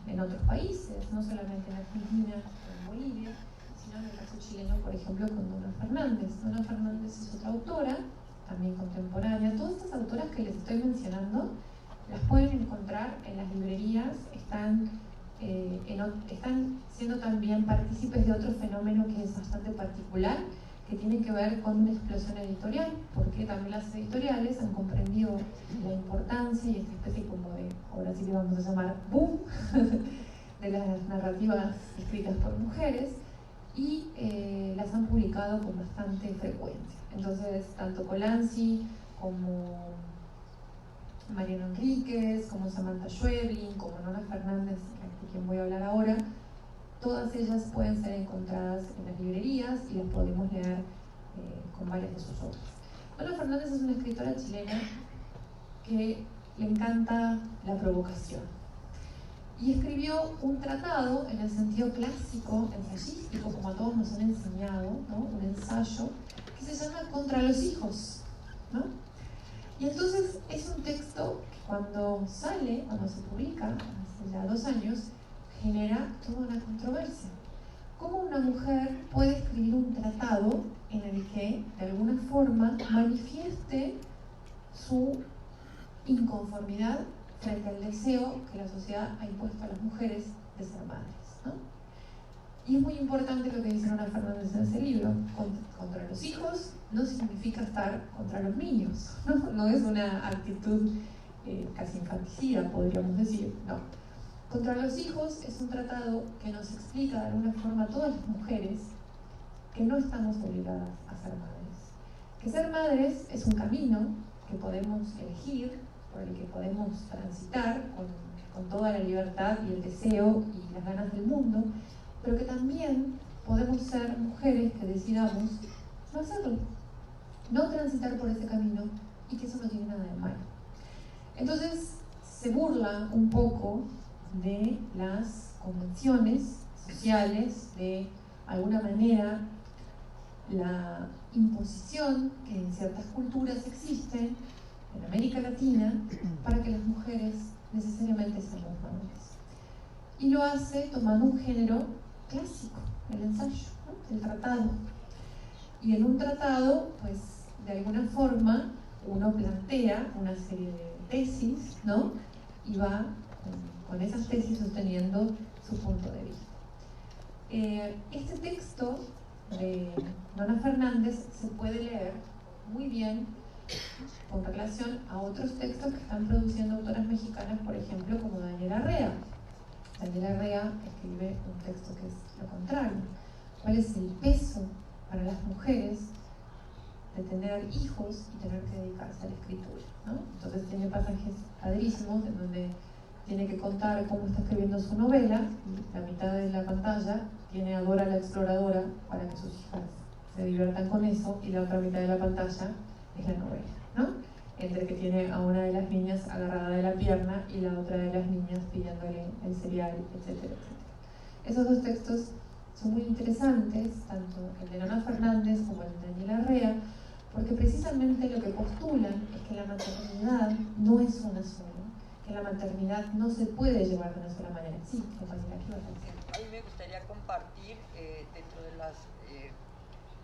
en otros países, no solamente en Argentina o en Bolivia, sino en el caso chileno, por ejemplo, con Donna Fernández. Donna Fernández es otra autora, también contemporánea. Todas estas autoras que les estoy mencionando las pueden encontrar en las librerías, están siendo también partícipes de otro fenómeno que es bastante particular, que tiene que ver con una explosión editorial, porque también las editoriales han comprendido la importancia y esta especie como de, ahora sí que vamos a llamar boom, de las narrativas escritas por mujeres, y las han publicado con bastante frecuencia. Entonces, tanto Colanzi como Mariana Enríquez, como Samantha Schweblin, como Nona Fernández, de quien voy a hablar ahora, todas ellas pueden ser encontradas en las librerías y las podemos leer con varias de sus obras. Nona Fernández es una escritora chilena que le encanta la provocación y escribió un tratado en el sentido clásico, ensayístico, como a todos nos han enseñado, ¿no? Un ensayo que se llama Contra los hijos, ¿no? Y entonces es un texto que cuando se publica, hace ya 2 años, genera toda una controversia. ¿Cómo una mujer puede escribir un tratado en el que, de alguna forma, manifieste su inconformidad frente al deseo que la sociedad ha impuesto a las mujeres de ser madres, ¿no? Y es muy importante lo que dice Nona Fernández en ese libro. Contra los hijos no significa estar contra los niños, ¿no? No es una actitud casi infanticida, podríamos decir, no. Contra los hijos es un tratado que nos explica de alguna forma a todas las mujeres que no estamos obligadas a ser madres. Que ser madres es un camino que podemos elegir, por el que podemos transitar con toda la libertad y el deseo y las ganas del mundo, pero que también podemos ser mujeres que decidamos no hacerlo, no transitar por ese camino, y que eso no tiene nada de malo. Entonces se burla un poco de las convenciones sociales, de alguna manera la imposición que en ciertas culturas existen en América Latina para que las mujeres necesariamente seamos madres. Y lo hace tomando un género clásico, el ensayo, ¿no? El tratado. Y en un tratado, pues, de alguna forma, uno plantea una serie de tesis, ¿no? Y va con esas tesis sosteniendo su punto de vista. Este texto de Nona Fernández se puede leer muy bien con relación a otros textos que están produciendo autoras mexicanas, por ejemplo, como Daniela Rea. Daniela Rea escribe un texto que es lo contrario. ¿Cuál es el peso para las mujeres de tener hijos y tener que dedicarse a la escritura, ¿no? Entonces tiene pasajes padrísimos en donde tiene que contar cómo está escribiendo su novela, y la mitad de la pantalla tiene a Dora la Exploradora para que sus hijas se diviertan con eso, y la otra mitad de la pantalla es la novela, ¿no? Entre que tiene a una de las niñas agarrada de la pierna y la otra de las niñas pidiéndole el cereal, etcétera, etcétera. Esos 2 textos son muy interesantes, tanto el de Nona Fernández como el de Daniela Rea, porque precisamente lo que postulan es que la maternidad no es una sola, que la maternidad no se puede llevar de una sola manera. Sí, compañera, ¿qué vas a decir? A mí me gustaría compartir, dentro de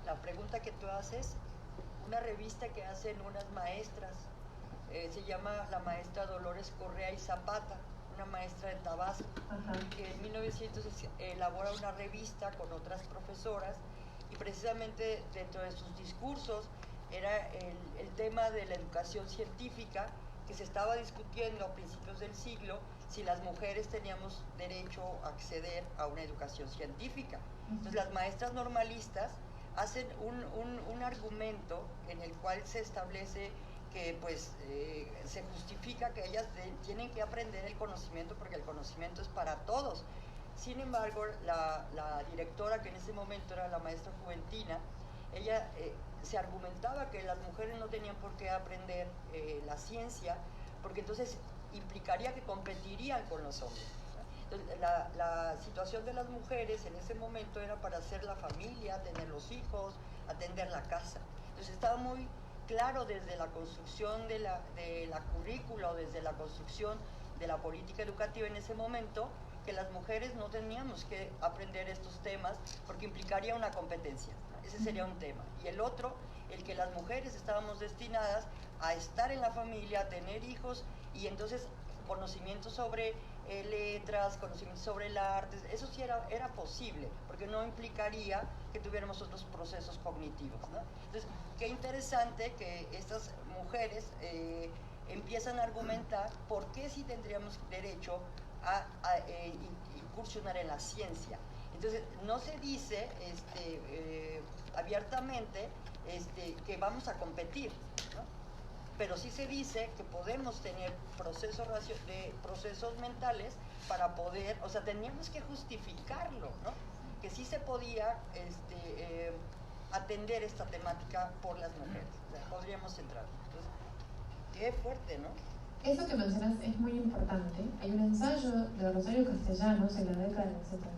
la pregunta que tú haces, una revista que hacen unas maestras, se llama la maestra Dolores Correa y Zapata, una maestra de Tabasco, que en 1900 elabora una revista con otras profesoras, y precisamente dentro de sus discursos era el tema de la educación científica, que se estaba discutiendo a principios del siglo si las mujeres teníamos derecho a acceder a una educación científica. Entonces las maestras normalistas hacen un argumento en el cual se establece que pues se justifica que ellas tienen que aprender el conocimiento porque el conocimiento es para todos. Sin embargo, la directora, que en ese momento era la maestra Juventina, ella se argumentaba que las mujeres no tenían por qué aprender la ciencia, porque entonces implicaría que competirían con los hombres. Entonces, la situación de las mujeres en ese momento era para hacer la familia, tener los hijos, atender la casa. Entonces estaba muy claro desde la construcción de la currícula o desde la construcción de la política educativa en ese momento, que las mujeres no teníamos que aprender estos temas porque implicaría una competencia. Ese sería un tema. Y el otro, el que las mujeres estábamos destinadas a estar en la familia, a tener hijos, y entonces conocimientos sobre letras, conocimientos sobre el arte, eso sí era posible, porque no implicaría que tuviéramos otros procesos cognitivos, ¿no? Entonces, qué interesante que estas mujeres empiezan a argumentar por qué sí tendríamos derecho a incursionar en la ciencia. Entonces, no se dice abiertamente que vamos a competir, ¿no? Pero sí se dice que podemos tener procesos mentales para poder, o sea, teníamos que justificarlo, ¿no? Que sí se podía atender esta temática por las mujeres. O sea, podríamos entrar. Entonces, qué fuerte, ¿no? Eso que mencionas es muy importante. Hay un ensayo de Rosario Castellanos en la década del 70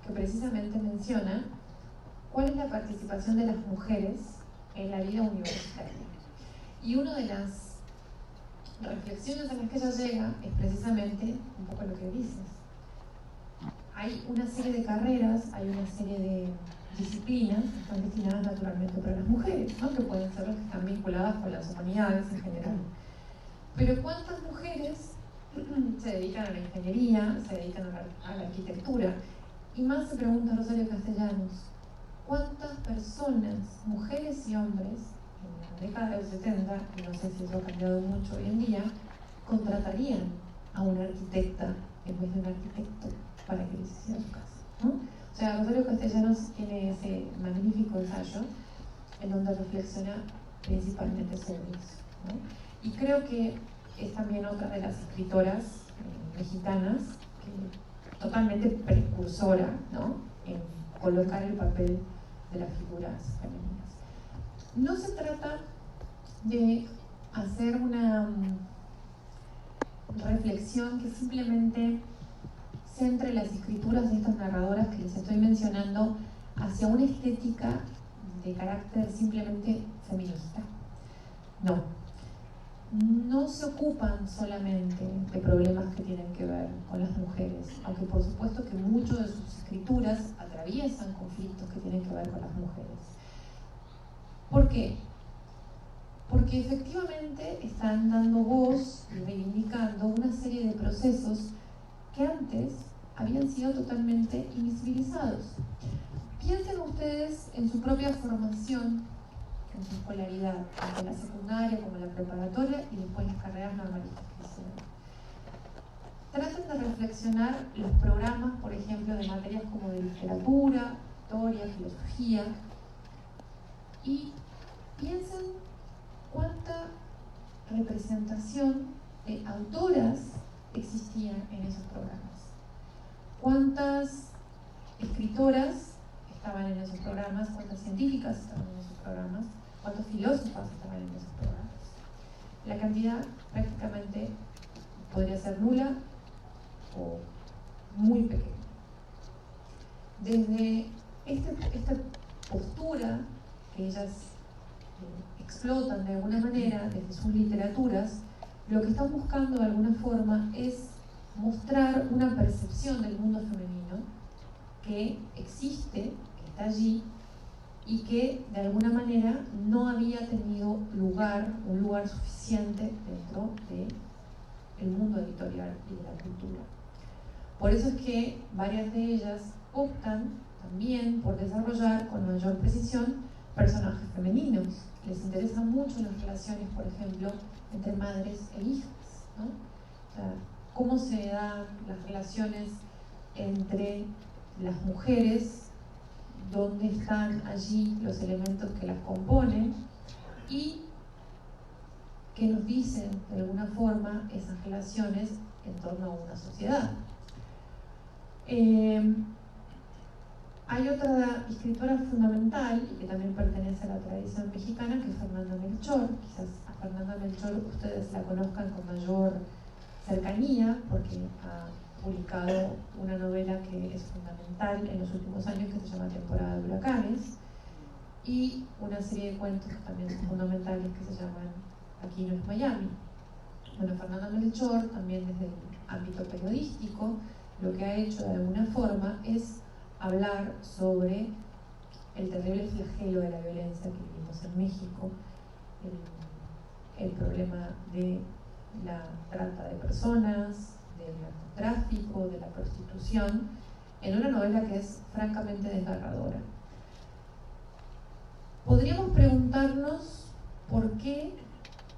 que precisamente menciona cuál es la participación de las mujeres en la vida universitaria. Y una de las reflexiones a las que ella llega es precisamente un poco lo que dices. Hay una serie de carreras, hay una serie de disciplinas que están destinadas naturalmente para las mujeres, ¿no? Que pueden ser las que están vinculadas con las humanidades en general. Pero ¿cuántas mujeres se dedican a la ingeniería, se dedican a la arquitectura? Y más se pregunta Rosario Castellanos, ¿cuántas personas, mujeres y hombres, en la década del 70, y no sé si eso ha cambiado mucho hoy en día, contratarían a una arquitecta en vez de un arquitecto para que les hiciera su casa, ¿no? O sea, Rosario Castellanos tiene ese magnífico ensayo en donde reflexiona principalmente sobre eso, ¿no? Y creo que es también otra de las escritoras mexicanas que totalmente precursora, ¿no? En colocar el papel de las figuras femeninas. No se trata de hacer una reflexión que simplemente centre las escrituras de estas narradoras que les estoy mencionando hacia una estética de carácter simplemente feminista. No se ocupan solamente de problemas que tienen que ver con las mujeres, aunque por supuesto que muchas de sus escrituras atraviesan conflictos que tienen que ver con las mujeres. ¿Por qué? Porque efectivamente están dando voz y reivindicando una serie de procesos que antes habían sido totalmente invisibilizados. Piensen ustedes en su propia formación, en su escolaridad, tanto la secundaria como la preparatoria y después las carreras normalistas que hicieron. Traten de reflexionar los programas, por ejemplo, de materias como de literatura, historia, filosofía, y piensen cuánta representación de autoras existía en esos programas. ¿Cuántas escritoras estaban en esos programas? ¿Cuántas científicas estaban en esos programas? ¿Cuántos filósofos estaban en esos programas? La cantidad prácticamente podría ser nula o muy pequeña. Desde esta postura que ellas explotan de alguna manera desde sus literaturas, lo que están buscando de alguna forma es mostrar una percepción del mundo femenino que existe, que está allí y que de alguna manera no había tenido un lugar suficiente dentro del mundo editorial y de la cultura. Por eso es que varias de ellas optan también por desarrollar con mayor precisión personajes femeninos. Les interesan mucho las relaciones, por ejemplo, entre madres e hijas, ¿no? O sea, cómo se dan las relaciones entre las mujeres, dónde están allí los elementos que las componen y qué nos dicen de alguna forma esas relaciones en torno a una sociedad. Hay otra escritora fundamental y que también pertenece a la tradición mexicana, que es Fernanda Melchor. Quizás a Fernanda Melchor ustedes la conozcan con mayor cercanía porque ha publicado una novela que es fundamental en los últimos años, que se llama Temporada de Huracanes, y una serie de cuentos que también son fundamentales, que se llaman Aquí no es Miami. Bueno, Fernanda Melchor, también desde el ámbito periodístico, lo que ha hecho de alguna forma es hablar sobre el terrible flagelo de la violencia que vivimos en México, el problema de la trata de personas, del narcotráfico, de la prostitución, en una novela que es francamente desgarradora. Podríamos preguntarnos por qué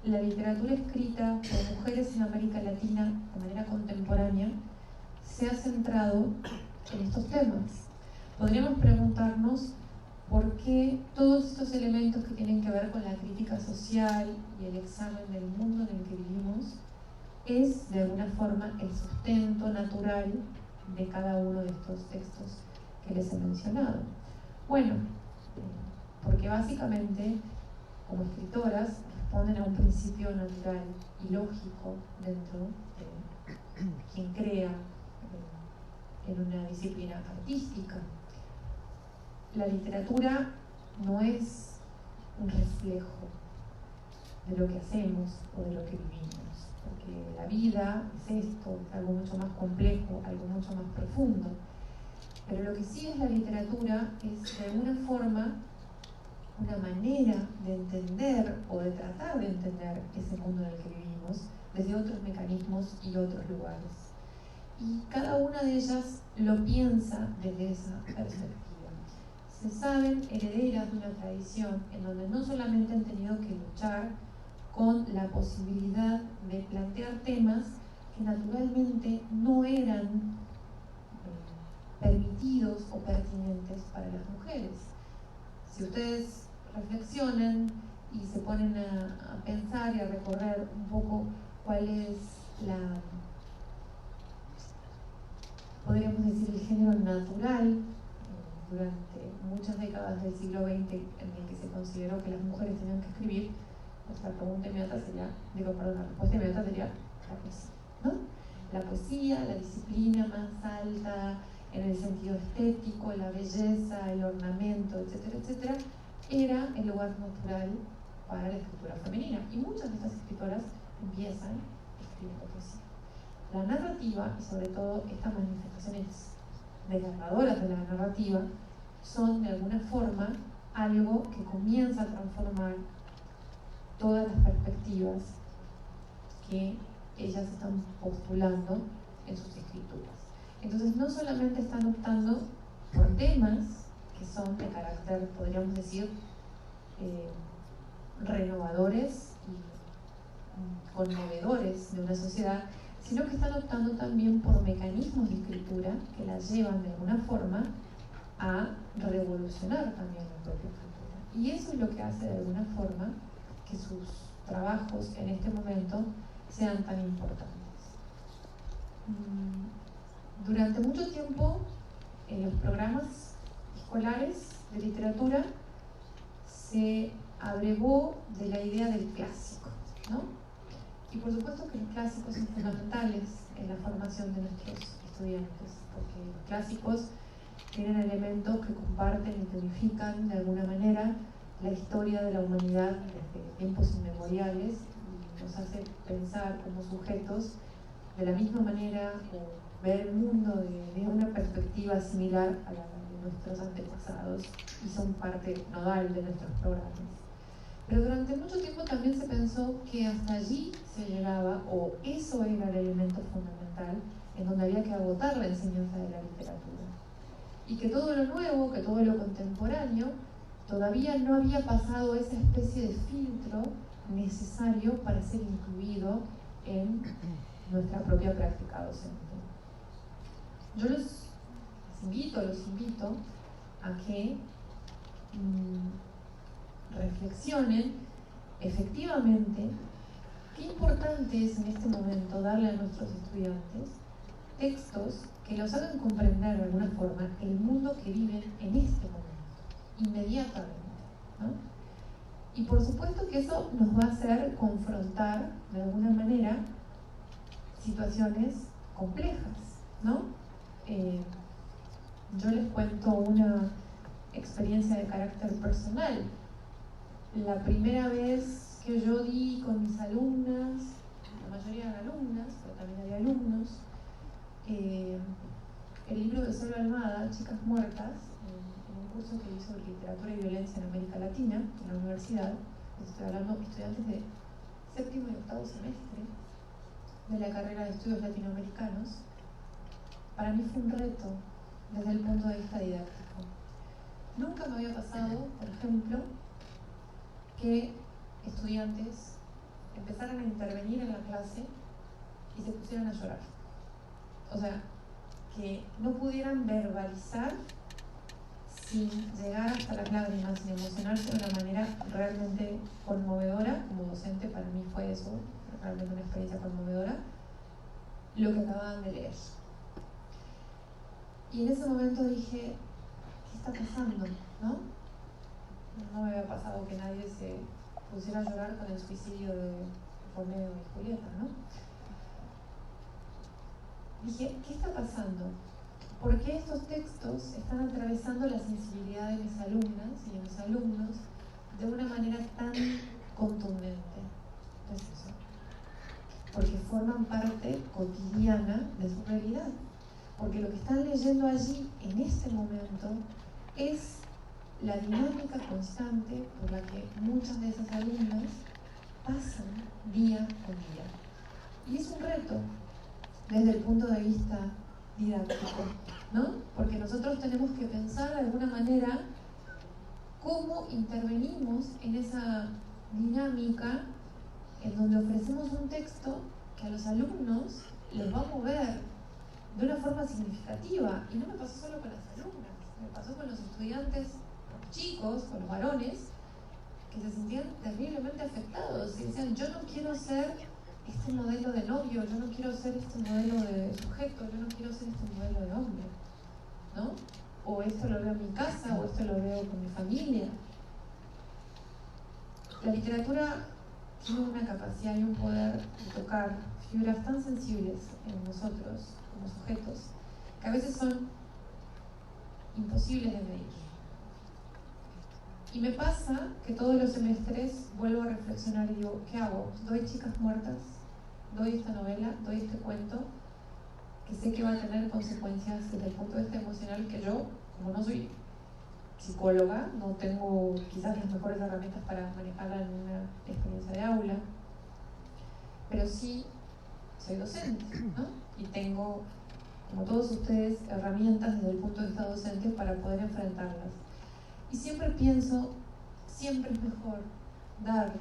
la literatura escrita por mujeres en América Latina de manera contemporánea se ha centrado en estos temas. Podríamos preguntarnos por qué todos estos elementos que tienen que ver con la crítica social y el examen del mundo en el que vivimos es de alguna forma el sustento natural de cada uno de estos textos que les he mencionado. Bueno, porque básicamente como escritoras responden a un principio natural y lógico dentro de quien crea en una disciplina artística. La literatura no es un reflejo de lo que hacemos o de lo que vivimos, porque la vida es esto, es algo mucho más complejo, algo mucho más profundo. Pero lo que sí es la literatura es de alguna forma una manera de entender o de tratar de entender ese mundo en el que vivimos desde otros mecanismos y otros lugares. Y cada una de ellas lo piensa desde esa perspectiva. Se saben herederas de una tradición en donde no solamente han tenido que luchar con la posibilidad de plantear temas que naturalmente no eran permitidos o pertinentes para las mujeres. Si ustedes reflexionan y se ponen a pensar y a recorrer un poco cuál es podríamos decir, el género natural durante muchas décadas del siglo XX en el que se consideró que las mujeres tenían que escribir, nuestra pregunta inmediata sería, la respuesta inmediata sería la poesía, ¿no? La poesía, la disciplina más alta en el sentido estético, la belleza, el ornamento, etcétera, etcétera, era el lugar natural para la escritura femenina. Y muchas de estas escritoras empiezan escribiendo poesía. La narrativa, y sobre todo estas manifestaciones desgarradoras de la narrativa, son de alguna forma algo que comienza a transformar todas las perspectivas que ellas están postulando en sus escrituras. Entonces no solamente están optando por temas que son de carácter, podríamos decir, renovadores y conmovedores de una sociedad, sino que están optando también por mecanismos de escritura que las llevan de alguna forma a revolucionar también la propia escritura. Y eso es lo que hace de alguna forma que sus trabajos en este momento sean tan importantes. Durante mucho tiempo en los programas escolares de literatura se abrevó de la idea del clásico, ¿no? Y por supuesto que los clásicos son fundamentales en la formación de nuestros estudiantes, porque los clásicos tienen elementos que comparten y que unifican de alguna manera la historia de la humanidad desde tiempos inmemoriales y nos hace pensar como sujetos de la misma manera o ver el mundo de una perspectiva similar a la de nuestros antepasados y son parte nodal de nuestros programas. Pero durante mucho tiempo también se pensó que hasta allí se llegaba, o eso era el elemento fundamental en donde había que agotar la enseñanza de la literatura. Y que todo lo nuevo, que todo lo contemporáneo, todavía no había pasado esa especie de filtro necesario para ser incluido en nuestra propia práctica docente. Yo los invito a que reflexionen efectivamente qué importante es en este momento darle a nuestros estudiantes textos que los hagan comprender de alguna forma el mundo que viven en este momento, inmediatamente, ¿no? Y por supuesto que eso nos va a hacer confrontar de alguna manera situaciones complejas, ¿no? Yo les cuento una experiencia de carácter personal. La primera vez que yo di con mis alumnas, la mayoría eran alumnas, pero también había alumnos, el libro de Sol Almada, Chicas Muertas, en un curso que hizo sobre literatura y violencia en América Latina, en la universidad. Estoy hablando de estudiantes de séptimo y octavo semestre de la carrera de estudios latinoamericanos. Para mí fue un reto desde el punto de vista didáctico. Nunca me había pasado, por ejemplo, que estudiantes empezaran a intervenir en la clase y se pusieran a llorar. O sea, que no pudieran verbalizar sin llegar hasta las lágrimas, sin emocionarse de una manera realmente conmovedora. Como docente para mí fue eso, realmente una experiencia conmovedora, lo que acababan de leer. Y en ese momento dije, ¿qué está pasando? ¿No? No me había pasado que nadie se pusiera a llorar con el suicidio de Romeo y Julieta, ¿no? Dije, ¿qué está pasando? ¿Por qué estos textos están atravesando la sensibilidad de mis alumnas y de mis alumnos de una manera tan contundente? Es eso. Porque forman parte cotidiana de su realidad. Porque lo que están leyendo allí en este momento es la dinámica constante por la que muchas de esas alumnas pasan día con día. Y es un reto desde el punto de vista didáctico, ¿no? Porque nosotros tenemos que pensar de alguna manera cómo intervenimos en esa dinámica en donde ofrecemos un texto que a los alumnos les va a mover de una forma significativa. Y no me pasó solo con las alumnas, me pasó con los estudiantes, con los chicos, con los varones, que se sentían terriblemente afectados y decían, yo no quiero ser este modelo de novio, yo no quiero ser este modelo de sujeto, yo no quiero ser este modelo de hombre, ¿no? O esto lo veo en mi casa, o esto lo veo con mi familia. La literatura tiene una capacidad y un poder de tocar fibras tan sensibles en nosotros como sujetos, que a veces son imposibles de medir. Y me pasa que todos los semestres vuelvo a reflexionar y digo, ¿qué hago? ¿Doy Chicas Muertas? ¿Doy esta novela? ¿Doy este cuento? Que sé que va a tener consecuencias desde el punto de vista emocional, que yo, como no soy psicóloga, no tengo quizás las mejores herramientas para manejarla en una experiencia de aula, pero sí soy docente, ¿no? Y tengo, como todos ustedes, herramientas desde el punto de vista docente para poder enfrentarlas. Y siempre pienso, siempre es mejor dar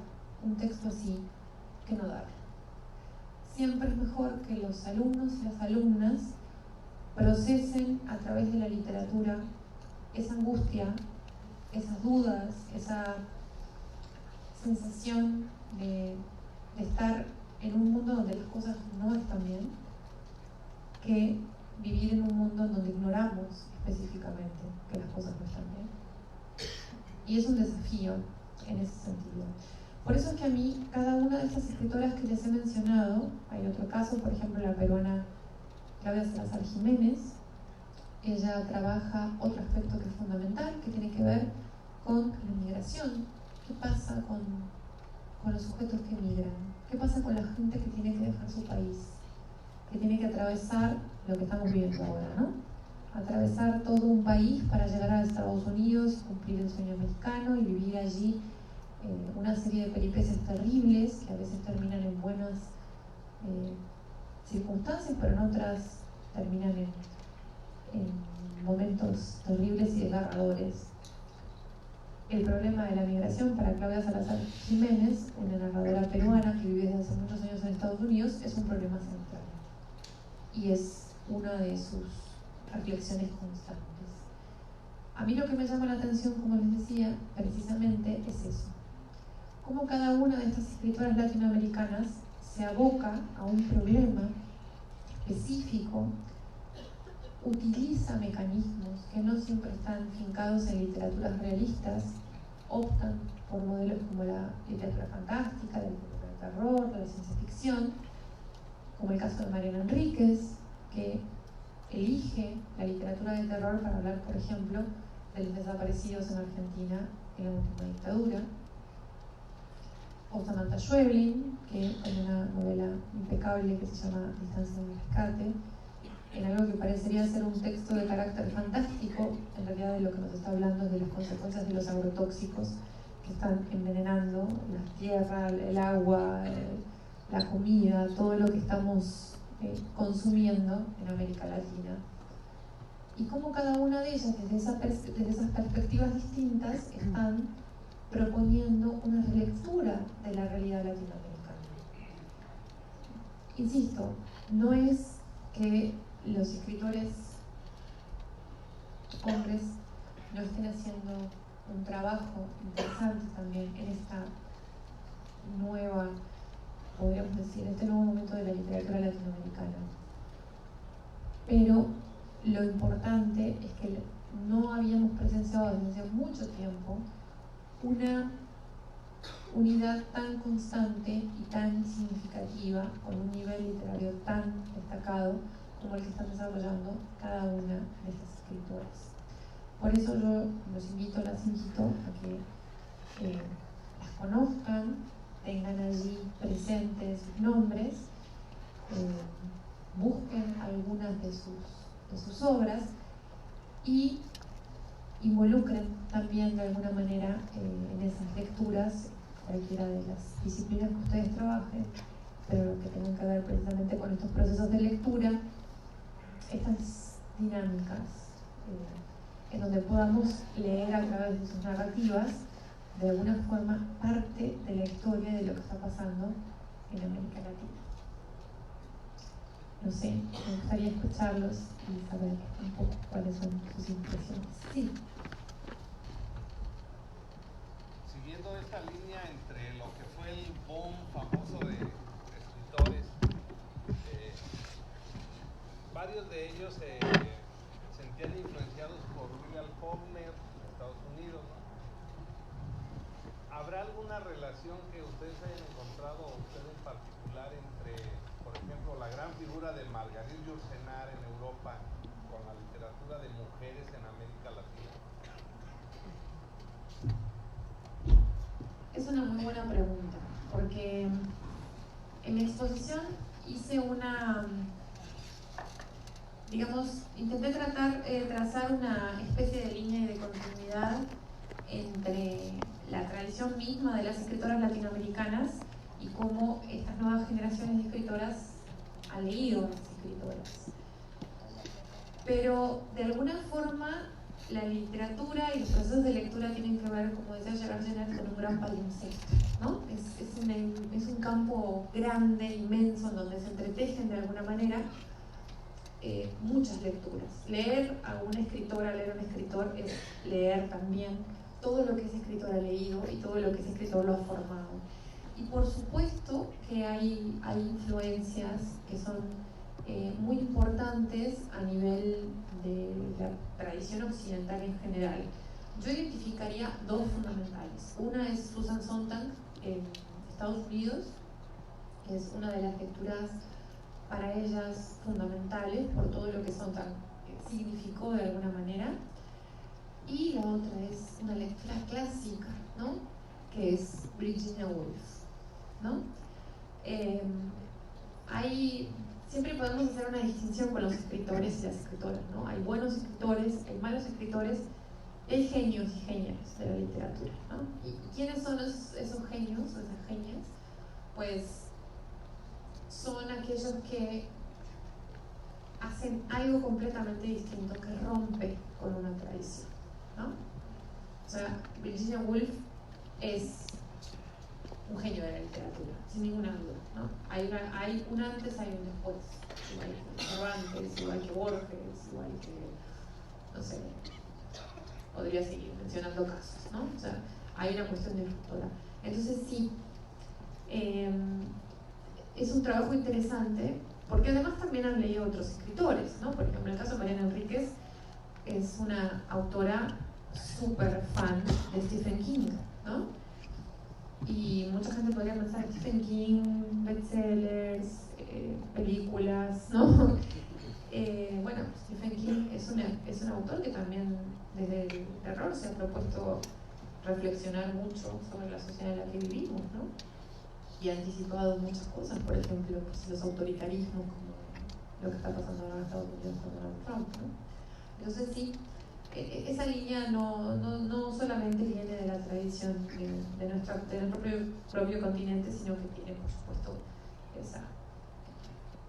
un texto así que no dar. Siempre es mejor que los alumnos y las alumnas procesen a través de la literatura esa angustia, esas dudas, esa sensación de estar en un mundo donde las cosas no están bien, que vivir en un mundo en donde ignoramos específicamente que las cosas no están bien. Y es un desafío en ese sentido. Por eso es que a mí, cada una de estas escritoras que les he mencionado, hay otro caso, por ejemplo, la peruana Claudia Salazar Jiménez, ella trabaja otro aspecto que es fundamental, que tiene que ver con la migración. ¿Qué pasa con los sujetos que migran? ¿Qué pasa con la gente que tiene que dejar su país? Que tiene que atravesar lo que estamos viviendo ahora, ¿no? Atravesar todo un país para llegar a Estados Unidos, cumplir el sueño americano y vivir allí una serie de peripecias terribles que a veces terminan en buenas circunstancias, pero en otras terminan en momentos terribles y desgarradores. El problema de la migración para Claudia Salazar Jiménez, una narradora peruana que vive desde hace muchos años en Estados Unidos, es un problema central y es una de sus reflexiones constantes. A mí lo que me llama la atención, como les decía, precisamente es eso. Cómo cada una de estas escritoras latinoamericanas se aboca a un problema específico, utiliza mecanismos que no siempre están fincados en literaturas realistas, optan por modelos como la literatura fantástica, la literatura de terror, la ciencia ficción, como el caso de Mariana Enríquez, que elige la literatura de terror para hablar, por ejemplo, de los desaparecidos en Argentina en la última dictadura. O Samantha Schweblin, que tiene una novela impecable que se llama Distancia de Rescate, en algo que parecería ser un texto de carácter fantástico, en realidad de lo que nos está hablando es de las consecuencias de los agrotóxicos que están envenenando la tierra, el agua, la comida, todo lo que estamos consumiendo en América Latina. Y cómo cada una de ellas, desde esas perspectivas distintas, están proponiendo una relectura de la realidad latinoamericana. Insisto, no es que los escritores hombres no estén haciendo un trabajo interesante también en esta nueva, podríamos decir, este nuevo momento de la literatura latinoamericana. Pero lo importante es que no habíamos presenciado desde hace mucho tiempo una unidad tan constante y tan significativa, con un nivel literario tan destacado como el que están desarrollando cada una de estas escritoras. Por eso yo las invito a que las conozcan, tengan allí presentes sus nombres, busquen algunas de sus obras y involucren también de alguna manera en esas lecturas cualquiera de las disciplinas que ustedes trabajen, pero que tengan que ver precisamente con estos procesos de lectura, estas dinámicas en donde podamos leer a través de sus narrativas de alguna forma parte de la historia de lo que está pasando en América Latina. No sé, me gustaría escucharlos y saber un poco cuáles son sus impresiones. Sí. Siguiendo esta línea entre lo que fue el boom famoso de escritores, varios de ellos se sentían influenciados por William Faulkner en Estados Unidos, ¿no? ¿Habrá alguna relación que ustedes hayan encontrado, o usted en particular, entre, por ejemplo, la gran figura de Marguerite Yourcenar en Europa con la literatura de mujeres en América Latina? Es una muy buena pregunta, porque en mi exposición hice intenté trazar una especie de línea de continuidad entre la tradición misma de las escritoras latinoamericanas y cómo estas nuevas generaciones de escritoras han leído a las escritoras. Pero de alguna forma la literatura y los procesos de lectura tienen que ver, como decía Gerard Jenner, con un gran palimpsesto, ¿no? Es un campo grande, inmenso, en donde se entretejen de alguna manera muchas lecturas. Leer a una escritora, leer a un escritor, es leer también todo lo que ese escritor ha leído y todo lo que ese escritor lo ha formado. Y por supuesto que hay influencias que son muy importantes a nivel de la tradición occidental en general. Yo identificaría dos fundamentales. Una es Susan Sontag en Estados Unidos, que es una de las lecturas para ellas fundamentales por todo lo que Sontag significó de alguna manera. Y la otra es una lectura clásica, ¿no? Que es Virginia Woolf, ¿no? Siempre podemos hacer una distinción con los escritores y las escritoras, ¿no? Hay buenos escritores, hay malos escritores, hay genios y genias de la literatura, ¿no? ¿Y quiénes son esos genios o esas genias? Pues son aquellos que hacen algo completamente distinto, que rompe con una tradición, ¿no? O sea, Virginia Woolf es un genio de la literatura, sin ninguna duda, ¿no? Hay un antes, hay un después, igual que Cervantes, igual que Borges, igual que, no sé, podría seguir mencionando casos, ¿no? O sea, hay una cuestión de ruptura. Entonces sí, es un trabajo interesante, porque además también han leído otros escritores, ¿no? Por ejemplo, el caso de Mariana Enríquez es una autora súper fan de Stephen King, ¿no? Y mucha gente podría pensar Stephen King, bestsellers, películas, ¿no? Bueno, Stephen King es un autor que también desde el terror se ha propuesto reflexionar mucho sobre la sociedad en la que vivimos, ¿no? Y ha anticipado muchas cosas, por ejemplo, pues, los autoritarismos, como lo que está pasando ahora en Estados Unidos con Donald Trump, ¿no? Entonces sí, esa línea no solamente viene de la tradición de nuestro propio continente, sino que tiene, por supuesto,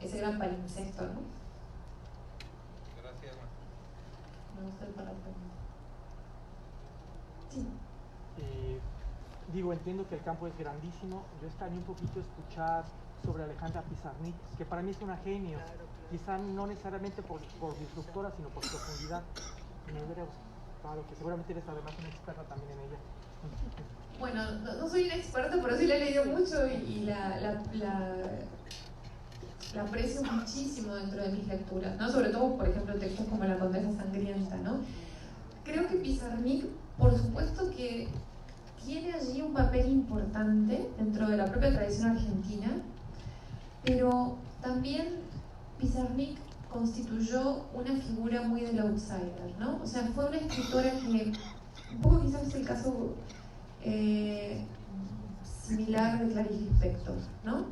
ese gran palincesto, ¿no? Gracias. Me gusta el para preguntar. Sí. Entiendo que el campo es grandísimo. Yo extrañé un poquito escuchar sobre Alejandra Pizarnik, que para mí es una genio. Claro. Quizá no necesariamente por disruptora, sino por profundidad. Me hubiera gustado, que seguramente eres además una experta también en ella. Bueno, no soy una experta, pero sí la he leído mucho y la aprecio muchísimo dentro de mis lecturas, ¿no? Sobre todo, por ejemplo, textos como La Condesa Sangrienta, ¿no? Creo que Pizarnik, por supuesto que tiene allí un papel importante dentro de la propia tradición argentina, pero también Pizarnik constituyó una figura muy del outsider, ¿no? O sea, fue una escritora que, un poco quizás es el caso similar de Clarice Lispector, ¿no?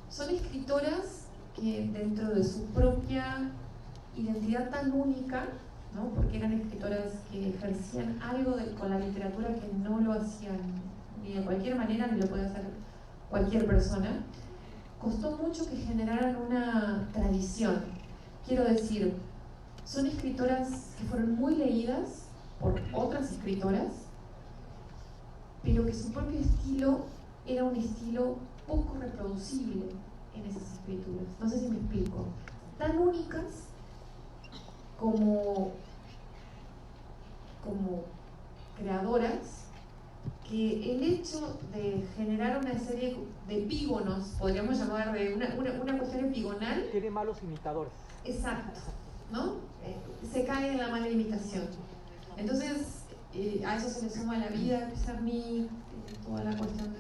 Son escritoras que dentro de su propia identidad tan única, ¿no? Porque eran escritoras que ejercían algo con la literatura que no lo hacían ni de cualquier manera, ni lo podía hacer cualquier persona, costó mucho que generaran una tradición. Quiero decir, son escritoras que fueron muy leídas por otras escritoras, pero que su propio estilo era un estilo poco reproducible en esas escrituras. No sé si me explico. Tan únicas como creadoras, que el hecho de generar una serie de epígonos, podríamos llamar de una cuestión epigonal, Tiene malos imitadores. exacto, ¿no? Se cae en la mala imitación. Entonces, a eso se le suma la vida de Pizarnik, toda la cuestión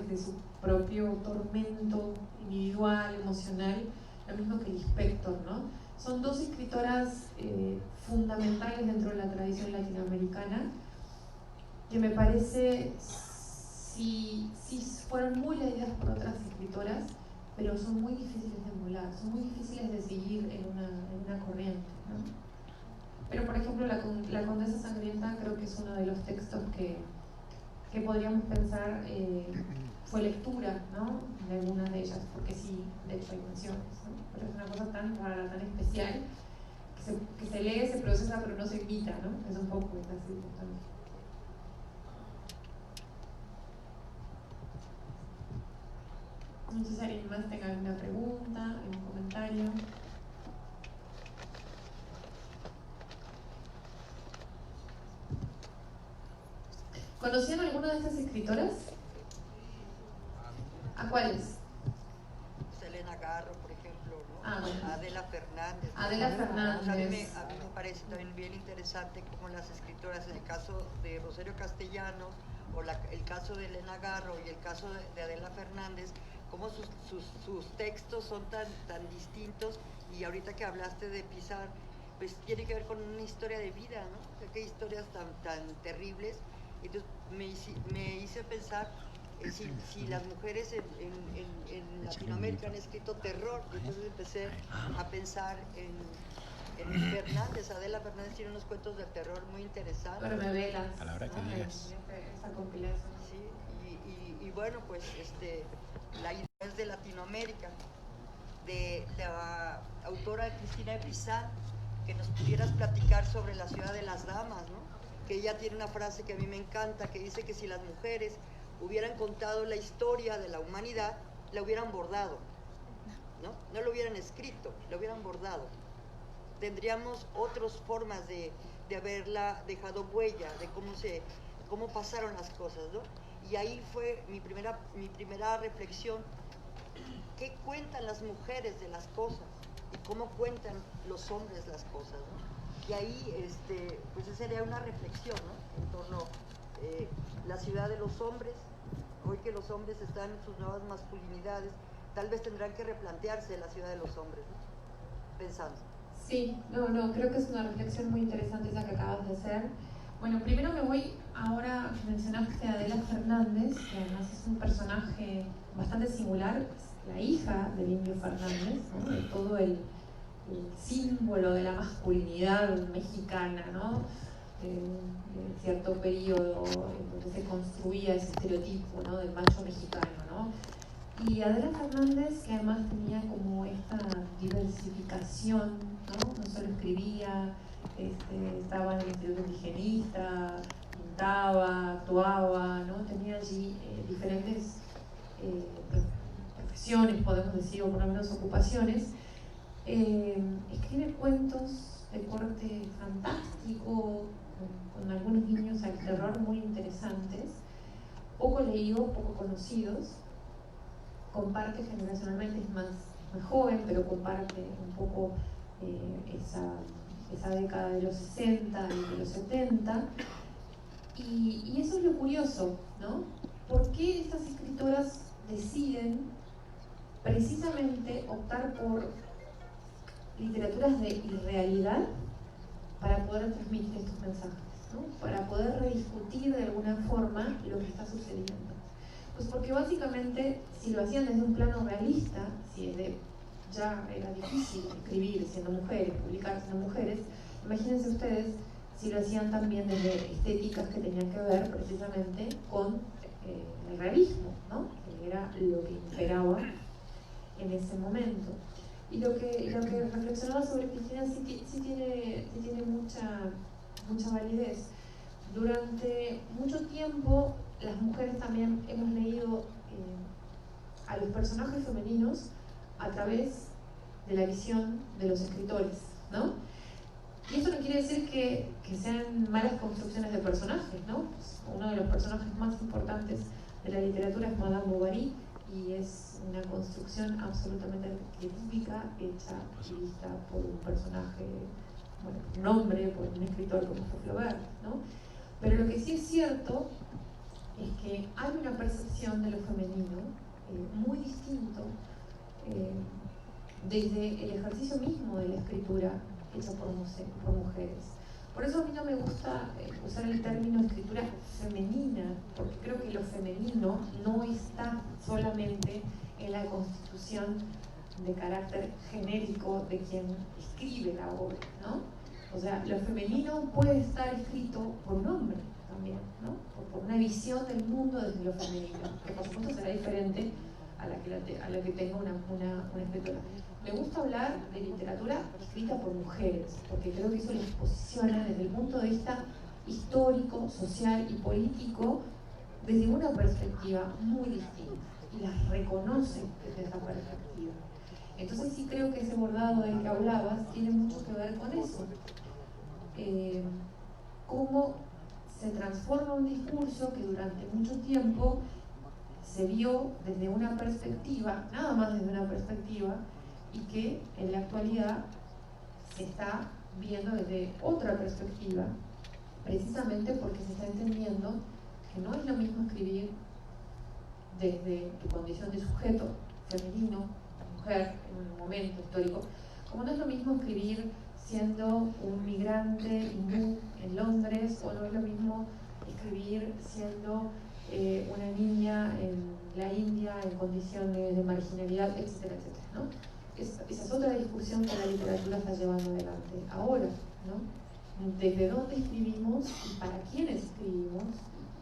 de su propio tormento individual, emocional, lo mismo que Lispector, ¿no? Son dos escritoras fundamentales dentro de la tradición latinoamericana que me parece sí fueron muy leídas por otras escritoras, pero son muy difíciles de emular, son muy difíciles de seguir en una corriente, ¿no? Pero por ejemplo la Condesa Sangrienta creo que es uno de los textos que podríamos pensar fue lectura, ¿no? De alguna de ellas, porque sí, de hecho hay menciones, ¿no? Pero es una cosa tan rara, tan especial, que se lee, se procesa, pero no se imita, ¿no? Es un poco esa circunstancia. No sé si alguien más tenga alguna pregunta, algún comentario. ¿Conocían alguna de estas escritoras? ¿A cuáles? Elena Garro, por ejemplo, ¿no? Ah, bueno. Adela Fernández. Adela Fernández. A mí me parece también bien interesante cómo las escritoras, en el caso de Rosario Castellanos, o el caso de Elena Garro y el caso de Adela Fernández, cómo sus textos son tan distintos. Y ahorita que hablaste de Pizar, pues tiene que ver con una historia de vida, ¿no? O sea, qué historias tan terribles. Entonces me hice pensar si las mujeres en Latinoamérica han escrito terror. Entonces empecé a pensar en Fernández. Adela Fernández tiene unos cuentos de terror muy interesantes. Pero me velas. A la hora que digas. Esa compilación. Sí, y bueno, pues la idea es de Latinoamérica, de la autora Cristina de Pizan, que nos pudieras platicar sobre la ciudad de las damas, ¿no? Que ella tiene una frase que a mí me encanta, que dice que si las mujeres hubieran contado la historia de la humanidad, la hubieran bordado, ¿no? No lo hubieran escrito, la hubieran bordado. Tendríamos otras formas de haberla dejado huella, de cómo pasaron las cosas, ¿no? Y ahí fue mi primera reflexión. ¿Qué cuentan las mujeres de las cosas? ¿Y cómo cuentan los hombres las cosas, ¿no? Y ahí, pues esa sería una reflexión, ¿no? En torno a la ciudad de los hombres, hoy que los hombres están en sus nuevas masculinidades, tal vez tendrán que replantearse la ciudad de los hombres, ¿no? Pensando. Sí, creo que es una reflexión muy interesante esa que acabas de hacer. Bueno, primero me voy, ahora mencionaste a Adela Fernández, que además es un personaje bastante singular, es la hija del Indio Fernández, ¿no? De todo el símbolo de la masculinidad mexicana, ¿no? De cierto periodo en donde se construía ese estereotipo, ¿no? Del macho mexicano, ¿no? Y Adela Fernández, que además tenía como esta diversificación, ¿no? No solo escribía, estaba en el Instituto Indigenista, pintaba, actuaba, ¿no? Tenía allí diferentes profesiones, podemos decir, o por lo menos ocupaciones. Escribe cuentos de corte fantástico, con algunos guiños al terror muy interesantes, poco leídos, poco conocidos. Comparte generacionalmente, es más joven, pero comparte un poco esa década de los 60 y de los 70. Y eso es lo curioso, ¿no? ¿Por qué estas escritoras deciden precisamente optar por literaturas de irrealidad para poder transmitir estos mensajes, ¿no? Para poder rediscutir de alguna forma lo que está sucediendo? Pues porque básicamente, si lo hacían desde un plano realista, si ya era difícil escribir siendo mujeres, publicar siendo mujeres, imagínense ustedes si lo hacían también desde estéticas que tenían que ver precisamente con el realismo, ¿no? Que era lo que imperaba en ese momento. Y lo que reflexionaba sobre Cristina sí tiene mucha validez. Durante mucho tiempo las mujeres también hemos leído a los personajes femeninos a través de la visión de los escritores, ¿no? Y esto no quiere decir que sean malas construcciones de personajes, ¿no? Pues uno de los personajes más importantes de la literatura es Madame Bovary, y es una construcción absolutamente arquetípica, hecha y vista por un personaje, bueno, un hombre, por un escritor como Flaubert, ¿no? Pero lo que sí es cierto es que hay una percepción de lo femenino muy distinto desde el ejercicio mismo de la escritura hecha por mujeres. Por eso a mí no me gusta usar el término escritura femenina, porque creo que lo femenino no está solamente en la constitución de carácter genérico de quien escribe la obra, ¿no? O sea, lo femenino puede estar escrito por un hombre también, ¿no? Por una visión del mundo desde lo femenino, que por supuesto será diferente a la que tenga una escritora. Me gusta hablar de literatura escrita por mujeres, porque creo que eso les posiciona desde el punto de vista histórico, social y político desde una perspectiva muy distinta, y las reconoce desde esa perspectiva. Entonces sí creo que ese bordado del que hablabas tiene mucho que ver con eso. Cómo se transforma un discurso que durante mucho tiempo se vio desde una perspectiva, nada más desde una perspectiva, y que en la actualidad se está viendo desde otra perspectiva, precisamente porque se está entendiendo que no es lo mismo escribir desde tu condición de sujeto femenino, mujer, en un momento histórico, como no es lo mismo escribir siendo un migrante hindú en Londres, o no es lo mismo escribir siendo una niña en la India en condiciones de marginalidad, etcétera, etcétera, ¿no? Esa es otra discusión que la literatura está llevando adelante ahora, ¿no? Desde dónde escribimos y para quiénes escribimos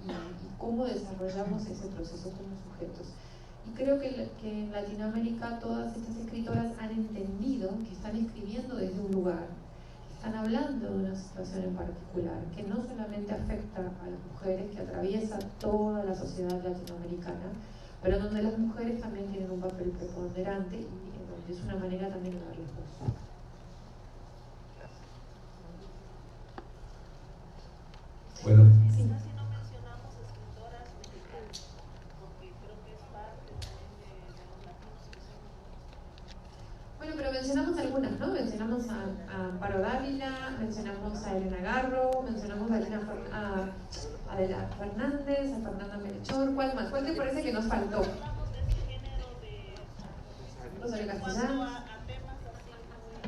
y cómo desarrollamos ese proceso como sujetos. Y creo que en Latinoamérica todas estas escritoras han entendido que están escribiendo desde un lugar, que están hablando de una situación en particular, que no solamente afecta a las mujeres, que atraviesa toda la sociedad latinoamericana, pero donde las mujeres también tienen un papel preponderante y donde es una manera también de darles voz. Bueno. Sí. Bueno, pero mencionamos algunas, ¿no? Mencionamos a Amparo Dávila, mencionamos a Elena Garro, mencionamos a Adela Fernández, a Fernanda Melchor. ¿Cuál más? ¿Cuál te parece que nos faltó? Rosario Cuanto Castellanos. a temas así muy,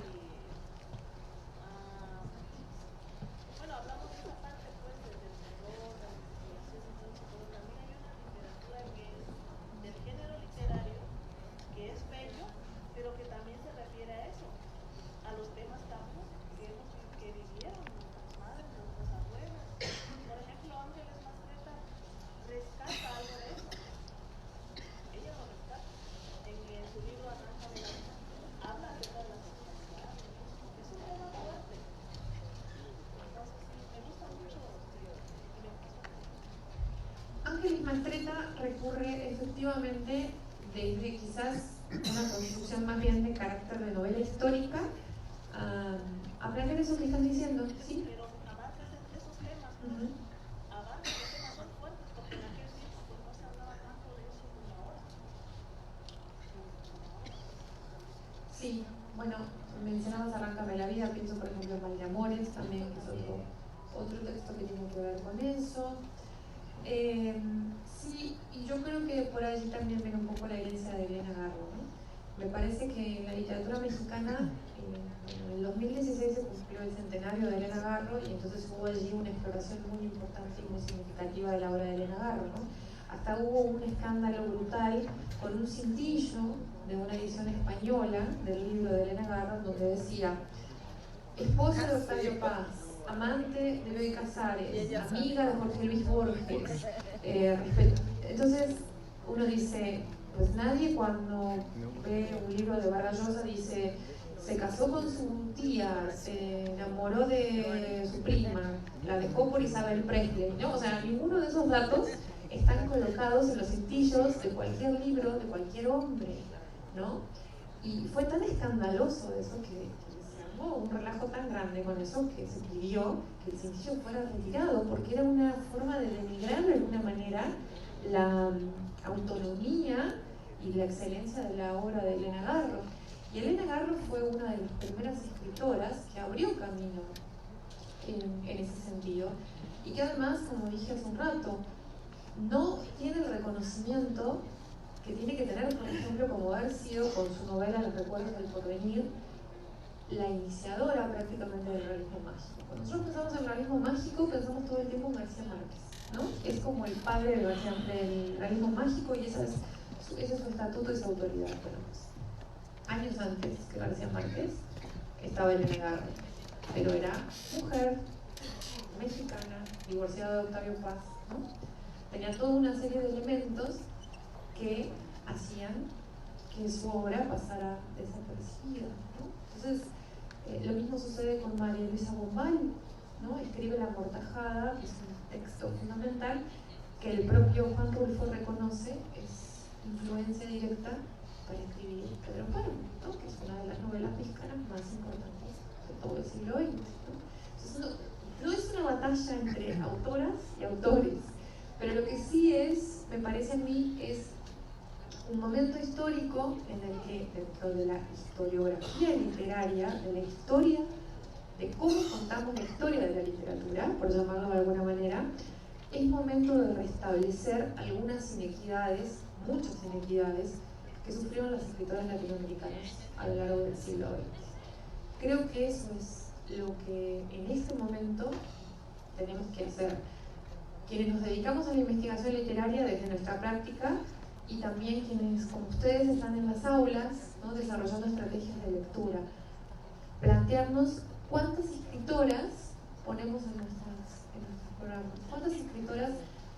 bueno, hablamos de esa parte pues del terror, de la investigación y todo eso, pero también hay una literatura que es del género literario, que es bello, pero que también se refiere a eso, a los temas tabú que vivieron nuestras madres, nuestras abuelas. Por ejemplo, Ángeles Mastretta rescata algo de eso. Ella lo rescata. En su libro Arráncame la vida, habla acerca de la sexualidad. Es un tema fuerte. Entonces, sí, me gusta mucho. Ángeles Mastretta recurre efectivamente desde quizás una construcción más bien de carácter de novela histórica a plantear eso que estás diciendo, ¿sí? Pero abarca esos temas, ¿no? Abarca esos temas son fuertes, porque en aquel tiempo pues no se hablaba tanto de eso como ahora. Sí, bueno, mencionabas Arráncame la vida, pienso por ejemplo en Mal de Amores también, que es otro texto que tiene que ver con eso. Sí, y yo creo que por allí también viene un poco la herencia de Elena Garro, ¿no? Me parece que en la literatura mexicana, en el 2016 se cumplió el centenario de Elena Garro y entonces hubo allí una exploración muy importante y muy significativa de la obra de Elena Garro, ¿no? Hasta hubo un escándalo brutal con un cintillo de una edición española del libro de Elena Garro donde decía: esposa de Octavio Paz, amante de Bioy Casares, amiga de Jorge Luis Borges. Entonces uno dice, pues nadie cuando ve un libro de Vargas Llosa dice, se casó con su tía, se enamoró de su prima, la dejó por Isabel Presley, ¿no? O sea, ninguno de esos datos están colocados en los cintillos de cualquier libro, de cualquier hombre, ¿no? Y fue tan escandaloso eso que se armó un relajo tan grande con eso que se pidió que el cintillo fuera retirado, porque era una forma de denigrar de alguna manera la autonomía y la excelencia de la obra de Elena Garro. Y Elena Garro fue una de las primeras escritoras que abrió camino en ese sentido, y que además, como dije hace un rato, no tiene el reconocimiento que tiene que tener, por ejemplo, como haber sido con su novela Los recuerdos del porvenir, la iniciadora prácticamente del realismo mágico. Cuando nosotros pensamos en el realismo mágico, pensamos todo el tiempo en García Márquez, ¿no? Es como el padre del realismo mágico y ese es su estatuto y su autoridad. Bueno, pues, años antes que García Márquez estaba Elena Garro, pero era mujer, mexicana, divorciada de Octavio Paz, ¿no? Tenía toda una serie de elementos que hacían que su obra pasara desapercibida, ¿no? Entonces, lo mismo sucede con María Luisa Bombal, ¿no? Escribe La Mortajada, que es un texto fundamental que el propio Juan Rulfo reconoce es influencia directa para escribir Pedro Páramo, ¿no? Que es una de las novelas mexicanas más importantes de todo el siglo XX, ¿no? Entonces, no es una batalla entre autoras y autores, pero lo que sí es, me parece a mí, es un momento histórico en el que, dentro de la historiografía literaria, de la historia, de cómo contamos la historia de la literatura, por llamarlo de alguna manera, es momento de restablecer algunas inequidades, muchas inequidades, que sufrieron las escritoras latinoamericanas a lo largo del siglo XX. Creo que eso es lo que en este momento tenemos que hacer. Quienes nos dedicamos a la investigación literaria desde nuestra práctica y también quienes, como ustedes, están en las aulas, ¿no? Desarrollando estrategias de lectura. Plantearnos cuántas escritoras ponemos en nuestros programas, cuántas escritoras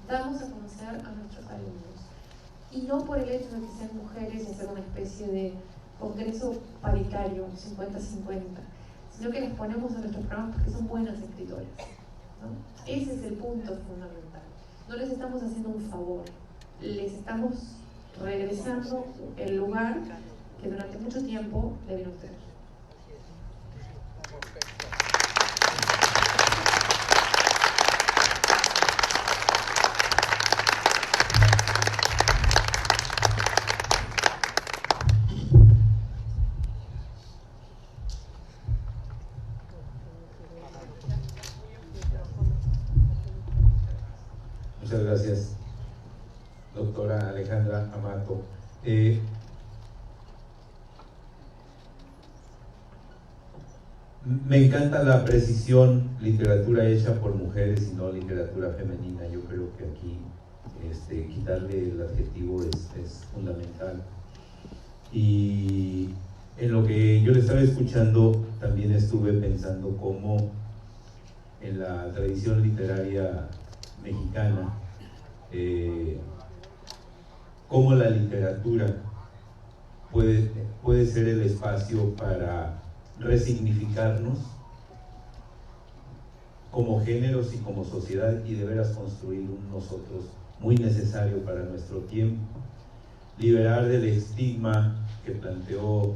damos a conocer a nuestros alumnos. Y no por el hecho de que sean mujeres y hacer una especie de congreso paritario, 50-50, sino que las ponemos en nuestros programas porque son buenas escritoras, ¿no? Ese es el punto fundamental. No les estamos haciendo un favor, les estamos regresando el lugar que durante mucho tiempo debieron tener. Muchas gracias, doctora Alejandra Amato. Me encanta la precisión, literatura hecha por mujeres y no literatura femenina. Yo creo que aquí quitarle el adjetivo es fundamental. Y en lo que yo le estaba escuchando, también estuve pensando cómo en la tradición literaria mexicana, cómo la literatura puede ser el espacio para resignificarnos como géneros y como sociedad, y de veras construir un nosotros muy necesario para nuestro tiempo, liberar del estigma que planteó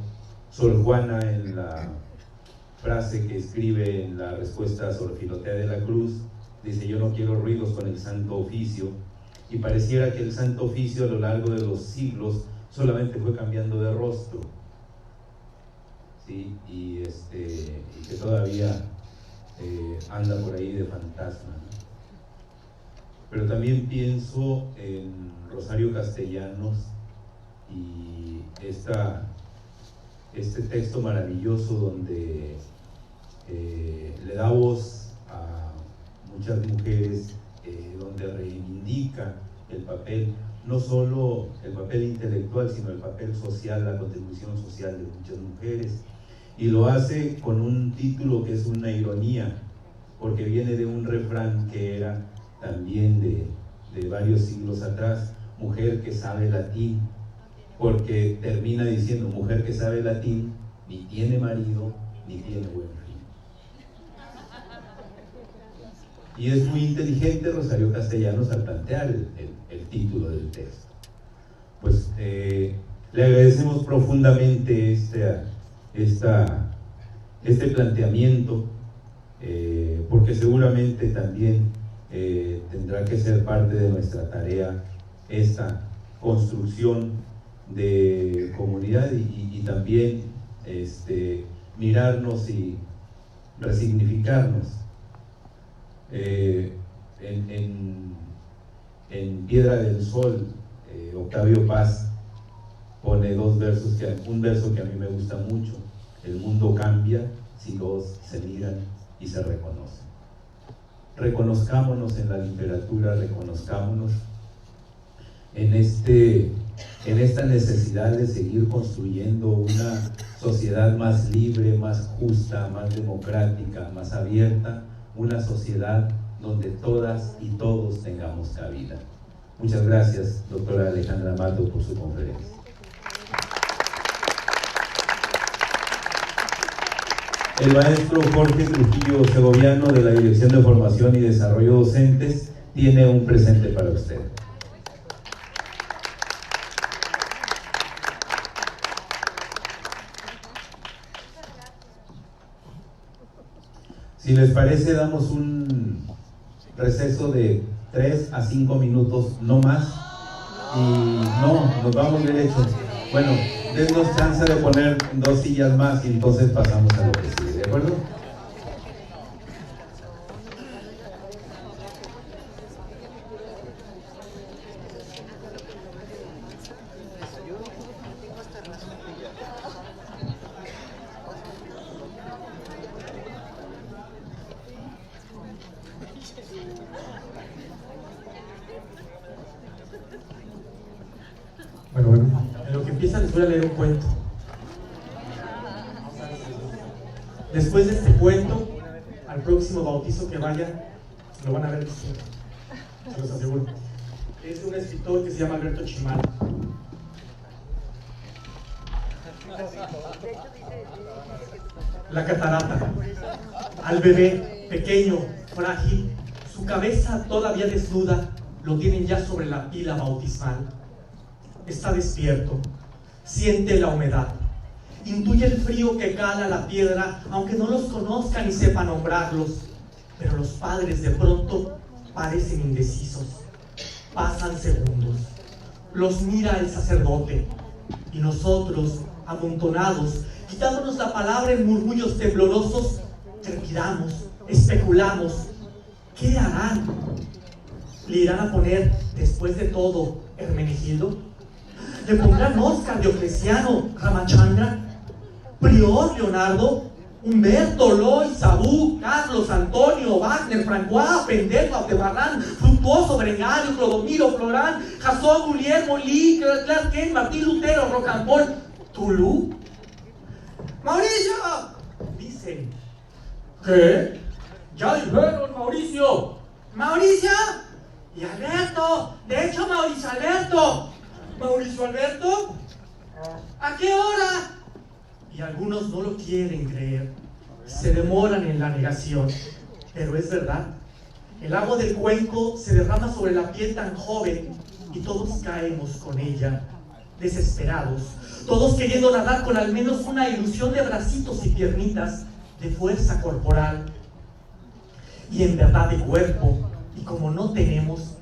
Sor Juana en la frase que escribe en la respuesta a Sor Filotea de la Cruz. Dice: yo no quiero ruidos con el Santo Oficio, y pareciera que el Santo Oficio a lo largo de los siglos solamente fue cambiando de rostro, ¿sí? Y que todavía anda por ahí de fantasma, ¿no? Pero también pienso en Rosario Castellanos y este texto maravilloso donde le da voz a muchas mujeres, donde reivindica el papel, no solo el papel intelectual, sino el papel social, la contribución social de muchas mujeres, y lo hace con un título que es una ironía, porque viene de un refrán que era también de varios siglos atrás: mujer que sabe latín, porque termina diciendo: mujer que sabe latín ni tiene marido ni tiene buen fin. Y es muy inteligente Rosario Castellanos al plantear el título del texto. Pues le agradecemos profundamente este planteamiento, porque seguramente también tendrá que ser parte de nuestra tarea esta construcción de comunidad y también mirarnos y resignificarnos. En Piedra del Sol, Octavio Paz pone un verso que a mí me gusta mucho: el mundo cambia si dos se miran y se reconocen. Reconozcámonos en la literatura, reconozcámonos en esta necesidad de seguir construyendo una sociedad más libre, más justa, más democrática, más abierta, una sociedad donde todas y todos tengamos cabida. Muchas gracias, doctora Alejandra Mato, por su conferencia. El maestro Jorge Trujillo Segoviano, de la Dirección de Formación y Desarrollo Docentes, tiene un presente para usted. Si les parece, damos un receso de 3 a 5 minutos, no más, y nos vamos derecho. Bueno, dennos chance de poner 2 sillas más y entonces pasamos a lo que sigue, ¿de acuerdo? Bueno, en lo que empieza les voy a leer un cuento. Después de este cuento, al próximo bautizo que vayan, lo van a ver distinto, se los aseguro. Es de un escritor que se llama Alberto Chimal. La catarata. Al bebé, pequeño, frágil, su cabeza todavía desnuda, lo tienen ya sobre la pila bautismal. Está despierto, siente la humedad, intuye el frío que cala la piedra, aunque no los conozca ni sepa nombrarlos. Pero los padres de pronto parecen indecisos. Pasan segundos, los mira el sacerdote, y nosotros, amontonados, quitándonos la palabra en murmullos temblorosos, trepidamos, especulamos. ¿Qué harán? ¿Le irán a poner, después de todo, Hermenegildo? ¿Le pondrán Oscar, Diocleciano, Ramachandra, Prior Leonardo Humberto, Loy, Sabú, Carlos, Antonio, Wagner, Francois, Pendejo, Aldebarrán, Fructuoso, Berengario, Clodomiro, Florán, Jasón, Guillermo, Lee, Clark Kent, Martín Lutero, Rocambol, Tulú. ¡Mauricio! Dicen. ¿Qué? Ya dijeron, Mauricio. ¿Mauricio? Y Alberto. De hecho, Mauricio Alberto. ¿Mauricio Alberto? ¿A qué hora? Y algunos no lo quieren creer. Se demoran en la negación. Pero es verdad. El agua del cuenco se derrama sobre la piel tan joven y todos caemos con ella, desesperados. Todos queriendo nadar con al menos una ilusión de bracitos y piernitas, de fuerza corporal. Y en verdad de cuerpo. Y como no tenemos,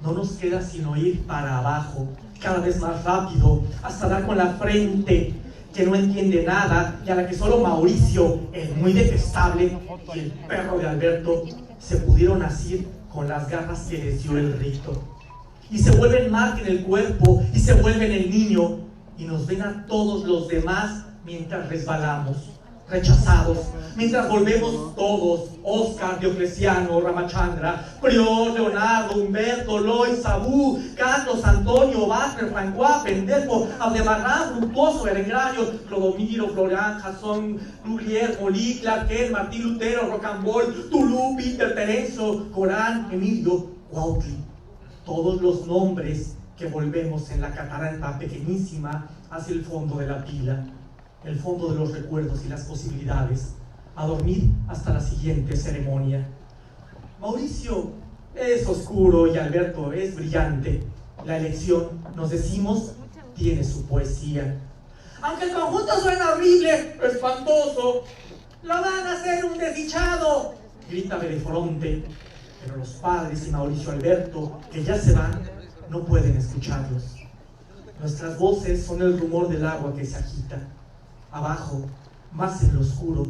no nos queda sino ir para abajo, cada vez más rápido, hasta dar con la frente, que no entiende nada, y a la que solo Mauricio, el muy detestable, y el perro de Alberto, se pudieron asir con las garras que les dio el rito. Y se vuelven marca en el cuerpo, y se vuelven el niño, y nos ven a todos los demás mientras resbalamos, rechazados, mientras volvemos todos, Oscar, Diocleciano, Ramachandra, Prior, Leonardo, Humberto, Loy, Sabú, Carlos, Antonio, Wagner, Francois, Pendejo, Aldebarrán, Fructuoso, Berengario, Clodomiro, Florán, Jasón, Guillermo, Lee, Clark Kent, Martín Lutero, Rocambol, Tulú, Peter, Terenzo, Corán, Emilio, Cuautli. Todos los nombres que volvemos en la catarata pequeñísima hacia el fondo de la pila, el fondo de los recuerdos y las posibilidades, a dormir hasta la siguiente ceremonia. Mauricio es oscuro y Alberto es brillante. La elección, nos decimos, tiene su poesía. Aunque el conjunto suena horrible, espantoso, lo van a hacer un desdichado, grita Belefonte. Pero los padres y Mauricio Alberto, que ya se van, no pueden escucharlos. Nuestras voces son el rumor del agua que se agita. Abajo, más en lo oscuro,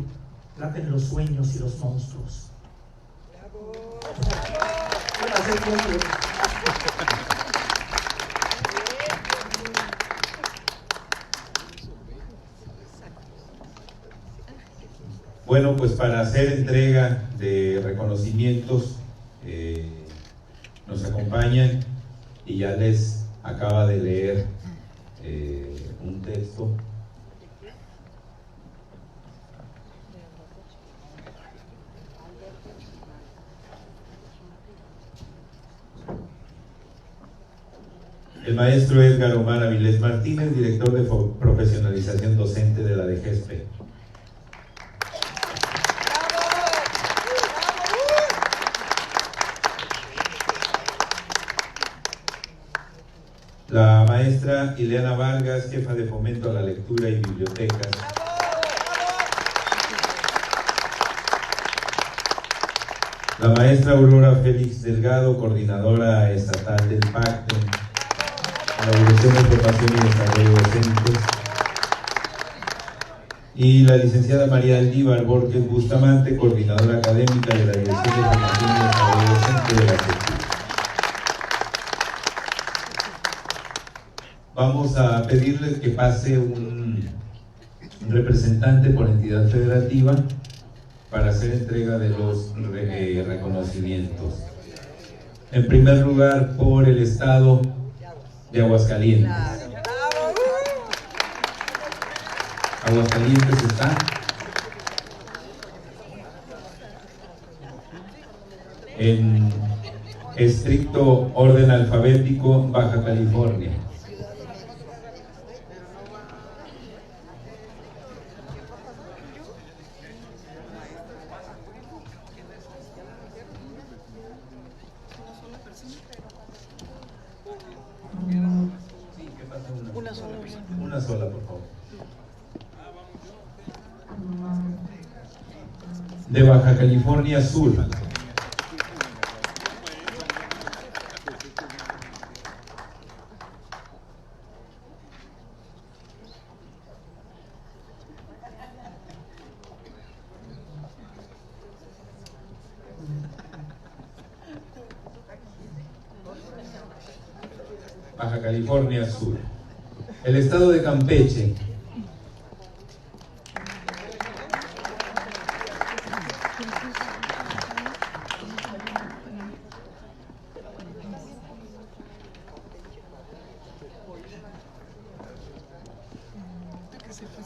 laten los sueños y los monstruos. Bueno, pues para hacer entrega de reconocimientos nos acompañan y ya les acaba de leer un texto. El maestro Edgar Omar Avilés Martínez, director de profesionalización docente de la DGESPE. La maestra Ileana Vargas, jefa de fomento a la lectura y bibliotecas. La maestra Aurora Félix Delgado, coordinadora estatal del PACTE, la Dirección de Formación y Desarrollo Docentes. Y la licenciada María Aldívar Borges Bustamante, coordinadora académica de la Dirección de Formación y Desarrollo Docente de la CETI. Vamos a pedirles que pase un representante por entidad federativa para hacer entrega de los reconocimientos. En primer lugar, por el estado de Aguascalientes. Aguascalientes está en estricto orden alfabético, Baja California. Una sola, por favor. De Baja California Sur. Baja California Sur. El estado de Campeche.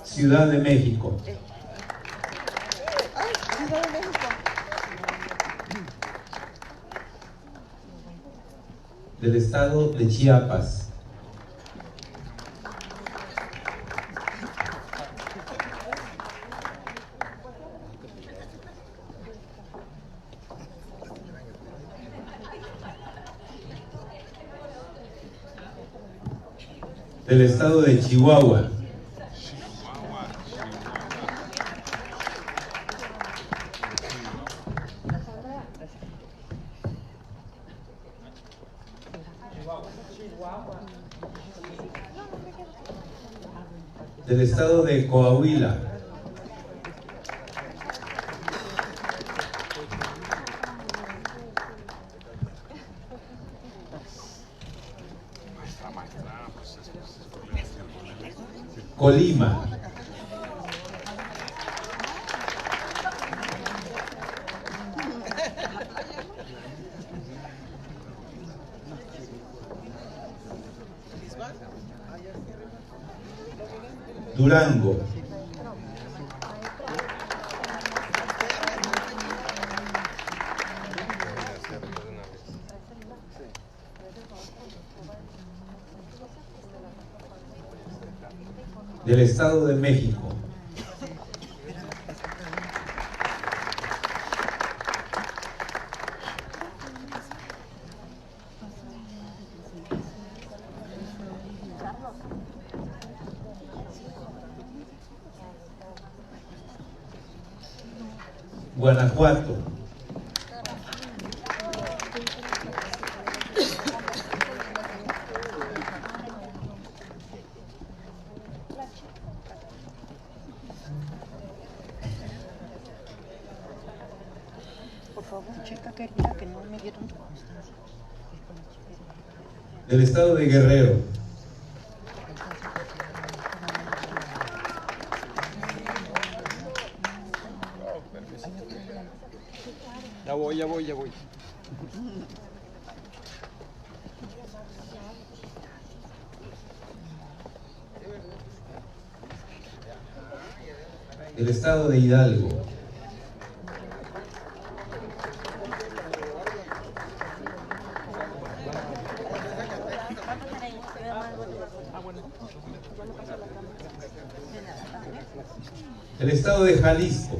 Ciudad de México. Ciudad de México. Del estado de Chiapas. Del estado de Chihuahua. Del estado de Coahuila. Colima. Durango. Del estado de México. Guanajuato. Por favor, checa querida que no me dieron tu constancia. Del estado de Guerrero. Ya voy. Del estado de Hidalgo. El estado de Jalisco.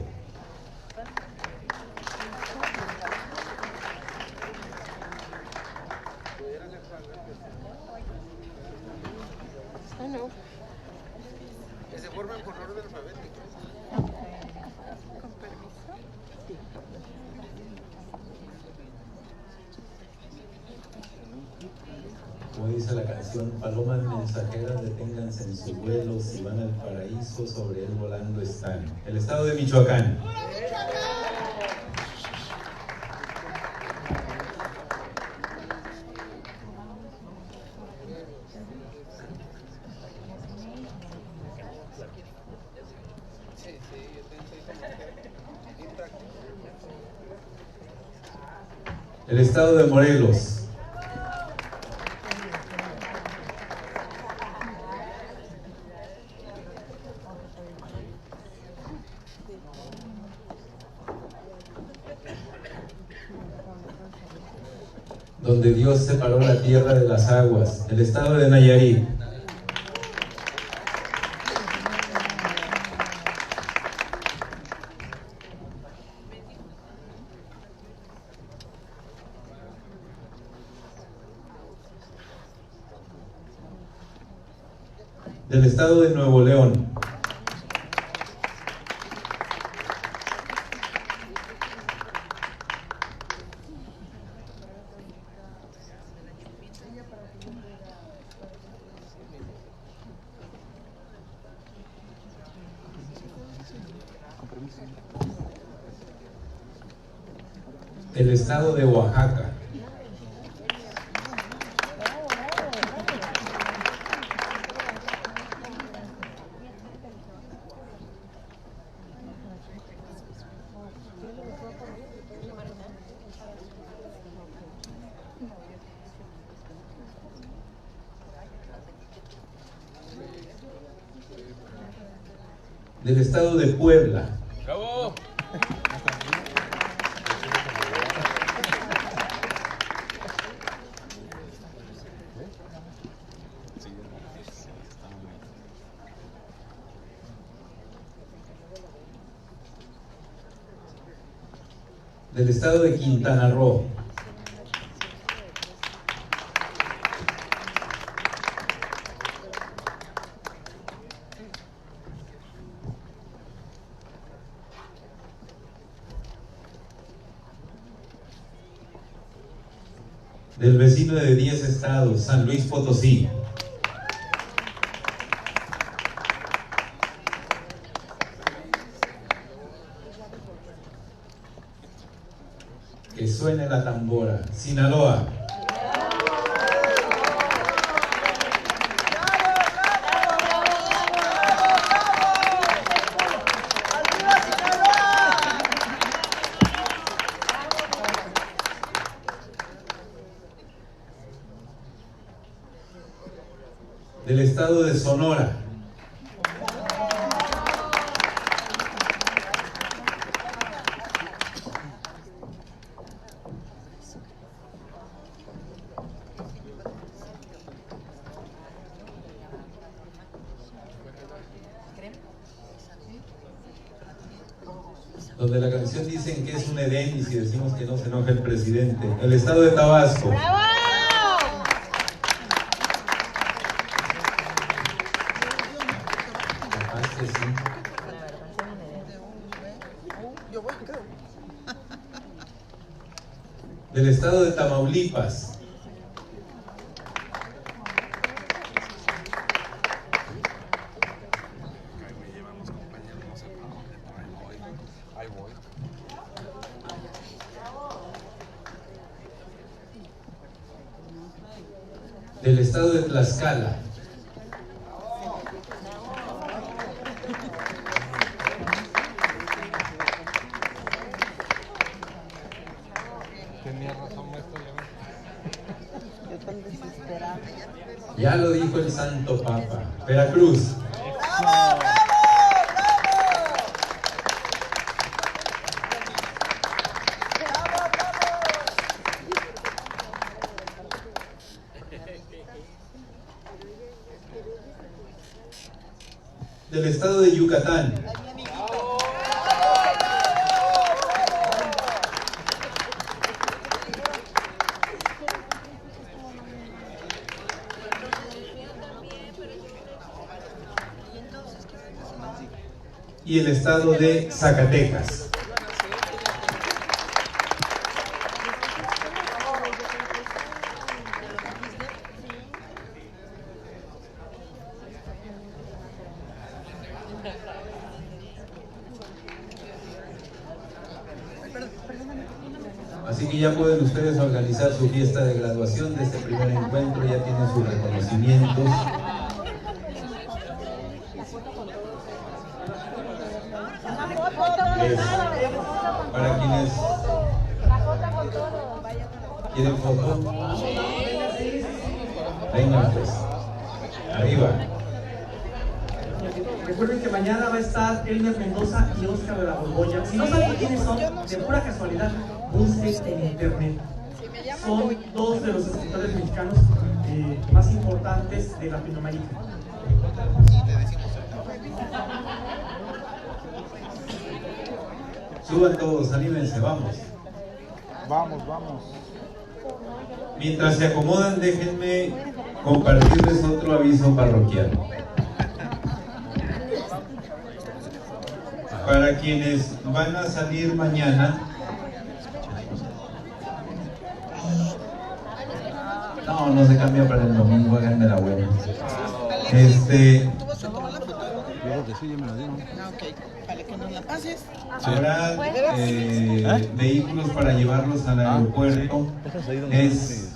Que se forman por orden alfabético. Con permiso. Como dice la canción, palomas mensajeras deténganse en su vuelo, si van al paraíso, sobre él volando están. El estado de Michoacán. El estado de Morelos. Donde Dios separó la tierra de las aguas. El estado de Nayarit. Del estado de Nuevo León. El estado de Oaxaca. Del estado de Puebla. ¡Bravo! Del estado de Quintana Roo. Del vecino de 10 estados, San Luis Potosí. Que suene la tambora, Sinaloa. Del estado de Sonora. Donde la canción dicen que es un Edén y si decimos que no se enoja el presidente. El estado de Tabasco. Del estado de Tamaulipas. Del estado de Tlaxcala. Tenía razón, maestro. Yo tan desesperada. Ya lo dijo el Santo Papa. Veracruz. Del estado de Yucatán. Y el estado de Zacatecas. Así que ya pueden ustedes organizar su fiesta de graduación de este primer encuentro, ya tienen sus reconocimientos. Para quienes quieren foto, vengan pues, arriba. Recuerden que mañana va a estar Elmer Mendoza y Oscar de la Borbolla. Si no saben quiénes son, de pura casualidad, busquen en internet. Son dos de los escritores mexicanos más importantes de Latinoamérica. Suban todos, anímense, vamos. Vamos, vamos. Mientras se acomodan, déjenme compartirles otro aviso parroquial. Para quienes van a salir mañana, no se cambia para el domingo, háganme la buena. Habrá vehículos para llevarlos al aeropuerto. Es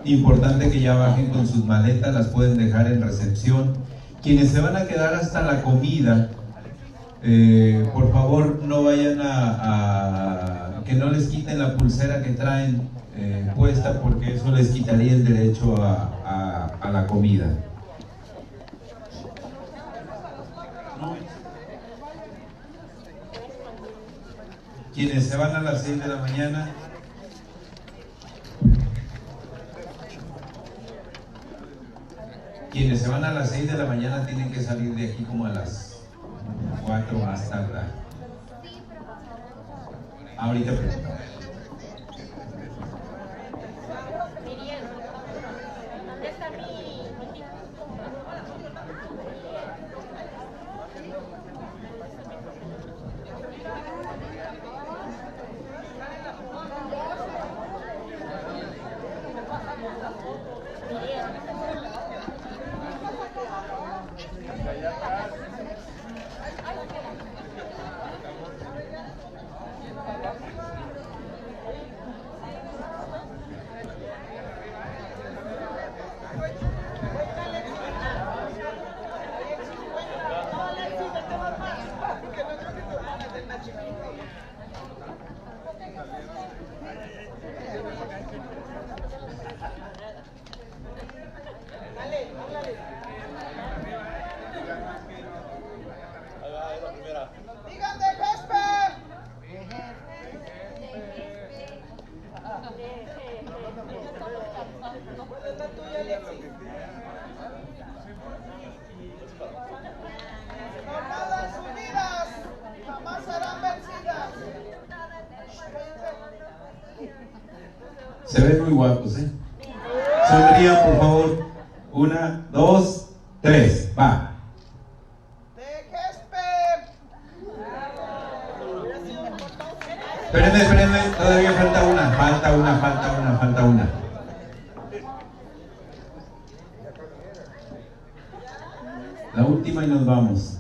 importante que ya bajen con sus maletas, las pueden dejar en recepción. Quienes se van a quedar hasta la comida, por favor no vayan que no les quiten la pulsera que traen puesta, porque eso les quitaría el derecho a la comida. Quienes se van a las 6 de la mañana, tienen que salir de aquí como a las 4 más tardar. Ahorita pregunto. ¿Dónde está mi Jornadas unidas jamás serán vencidas. Se ven muy guapos, ¿eh? Sonrían, por favor. 1, 2, 3, va. Espérenme, todavía falta una. La última y nos vamos.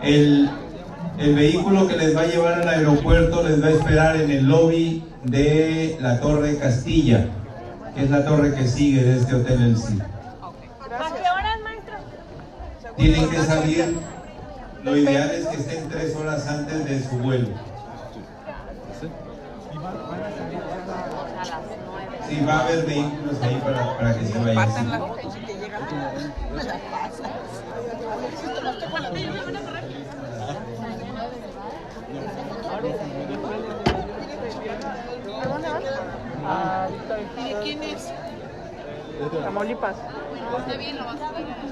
El vehículo que les va a llevar al aeropuerto les va a esperar en el lobby de la Torre Castilla, que es la torre que sigue de este Hotel El Cid. ¿A qué horas, maestro? Tienen que salir, lo ideal es que estén 3 horas antes de su vuelo. Sí, va a haber vehículos ahí para que se vayan. ¿Y de quién es? Tamaulipas.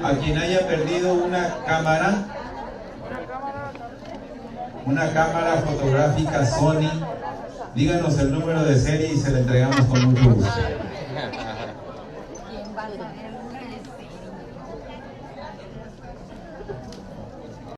A quien haya perdido una cámara fotográfica Sony, díganos el número de serie y se la entregamos con mucho gusto.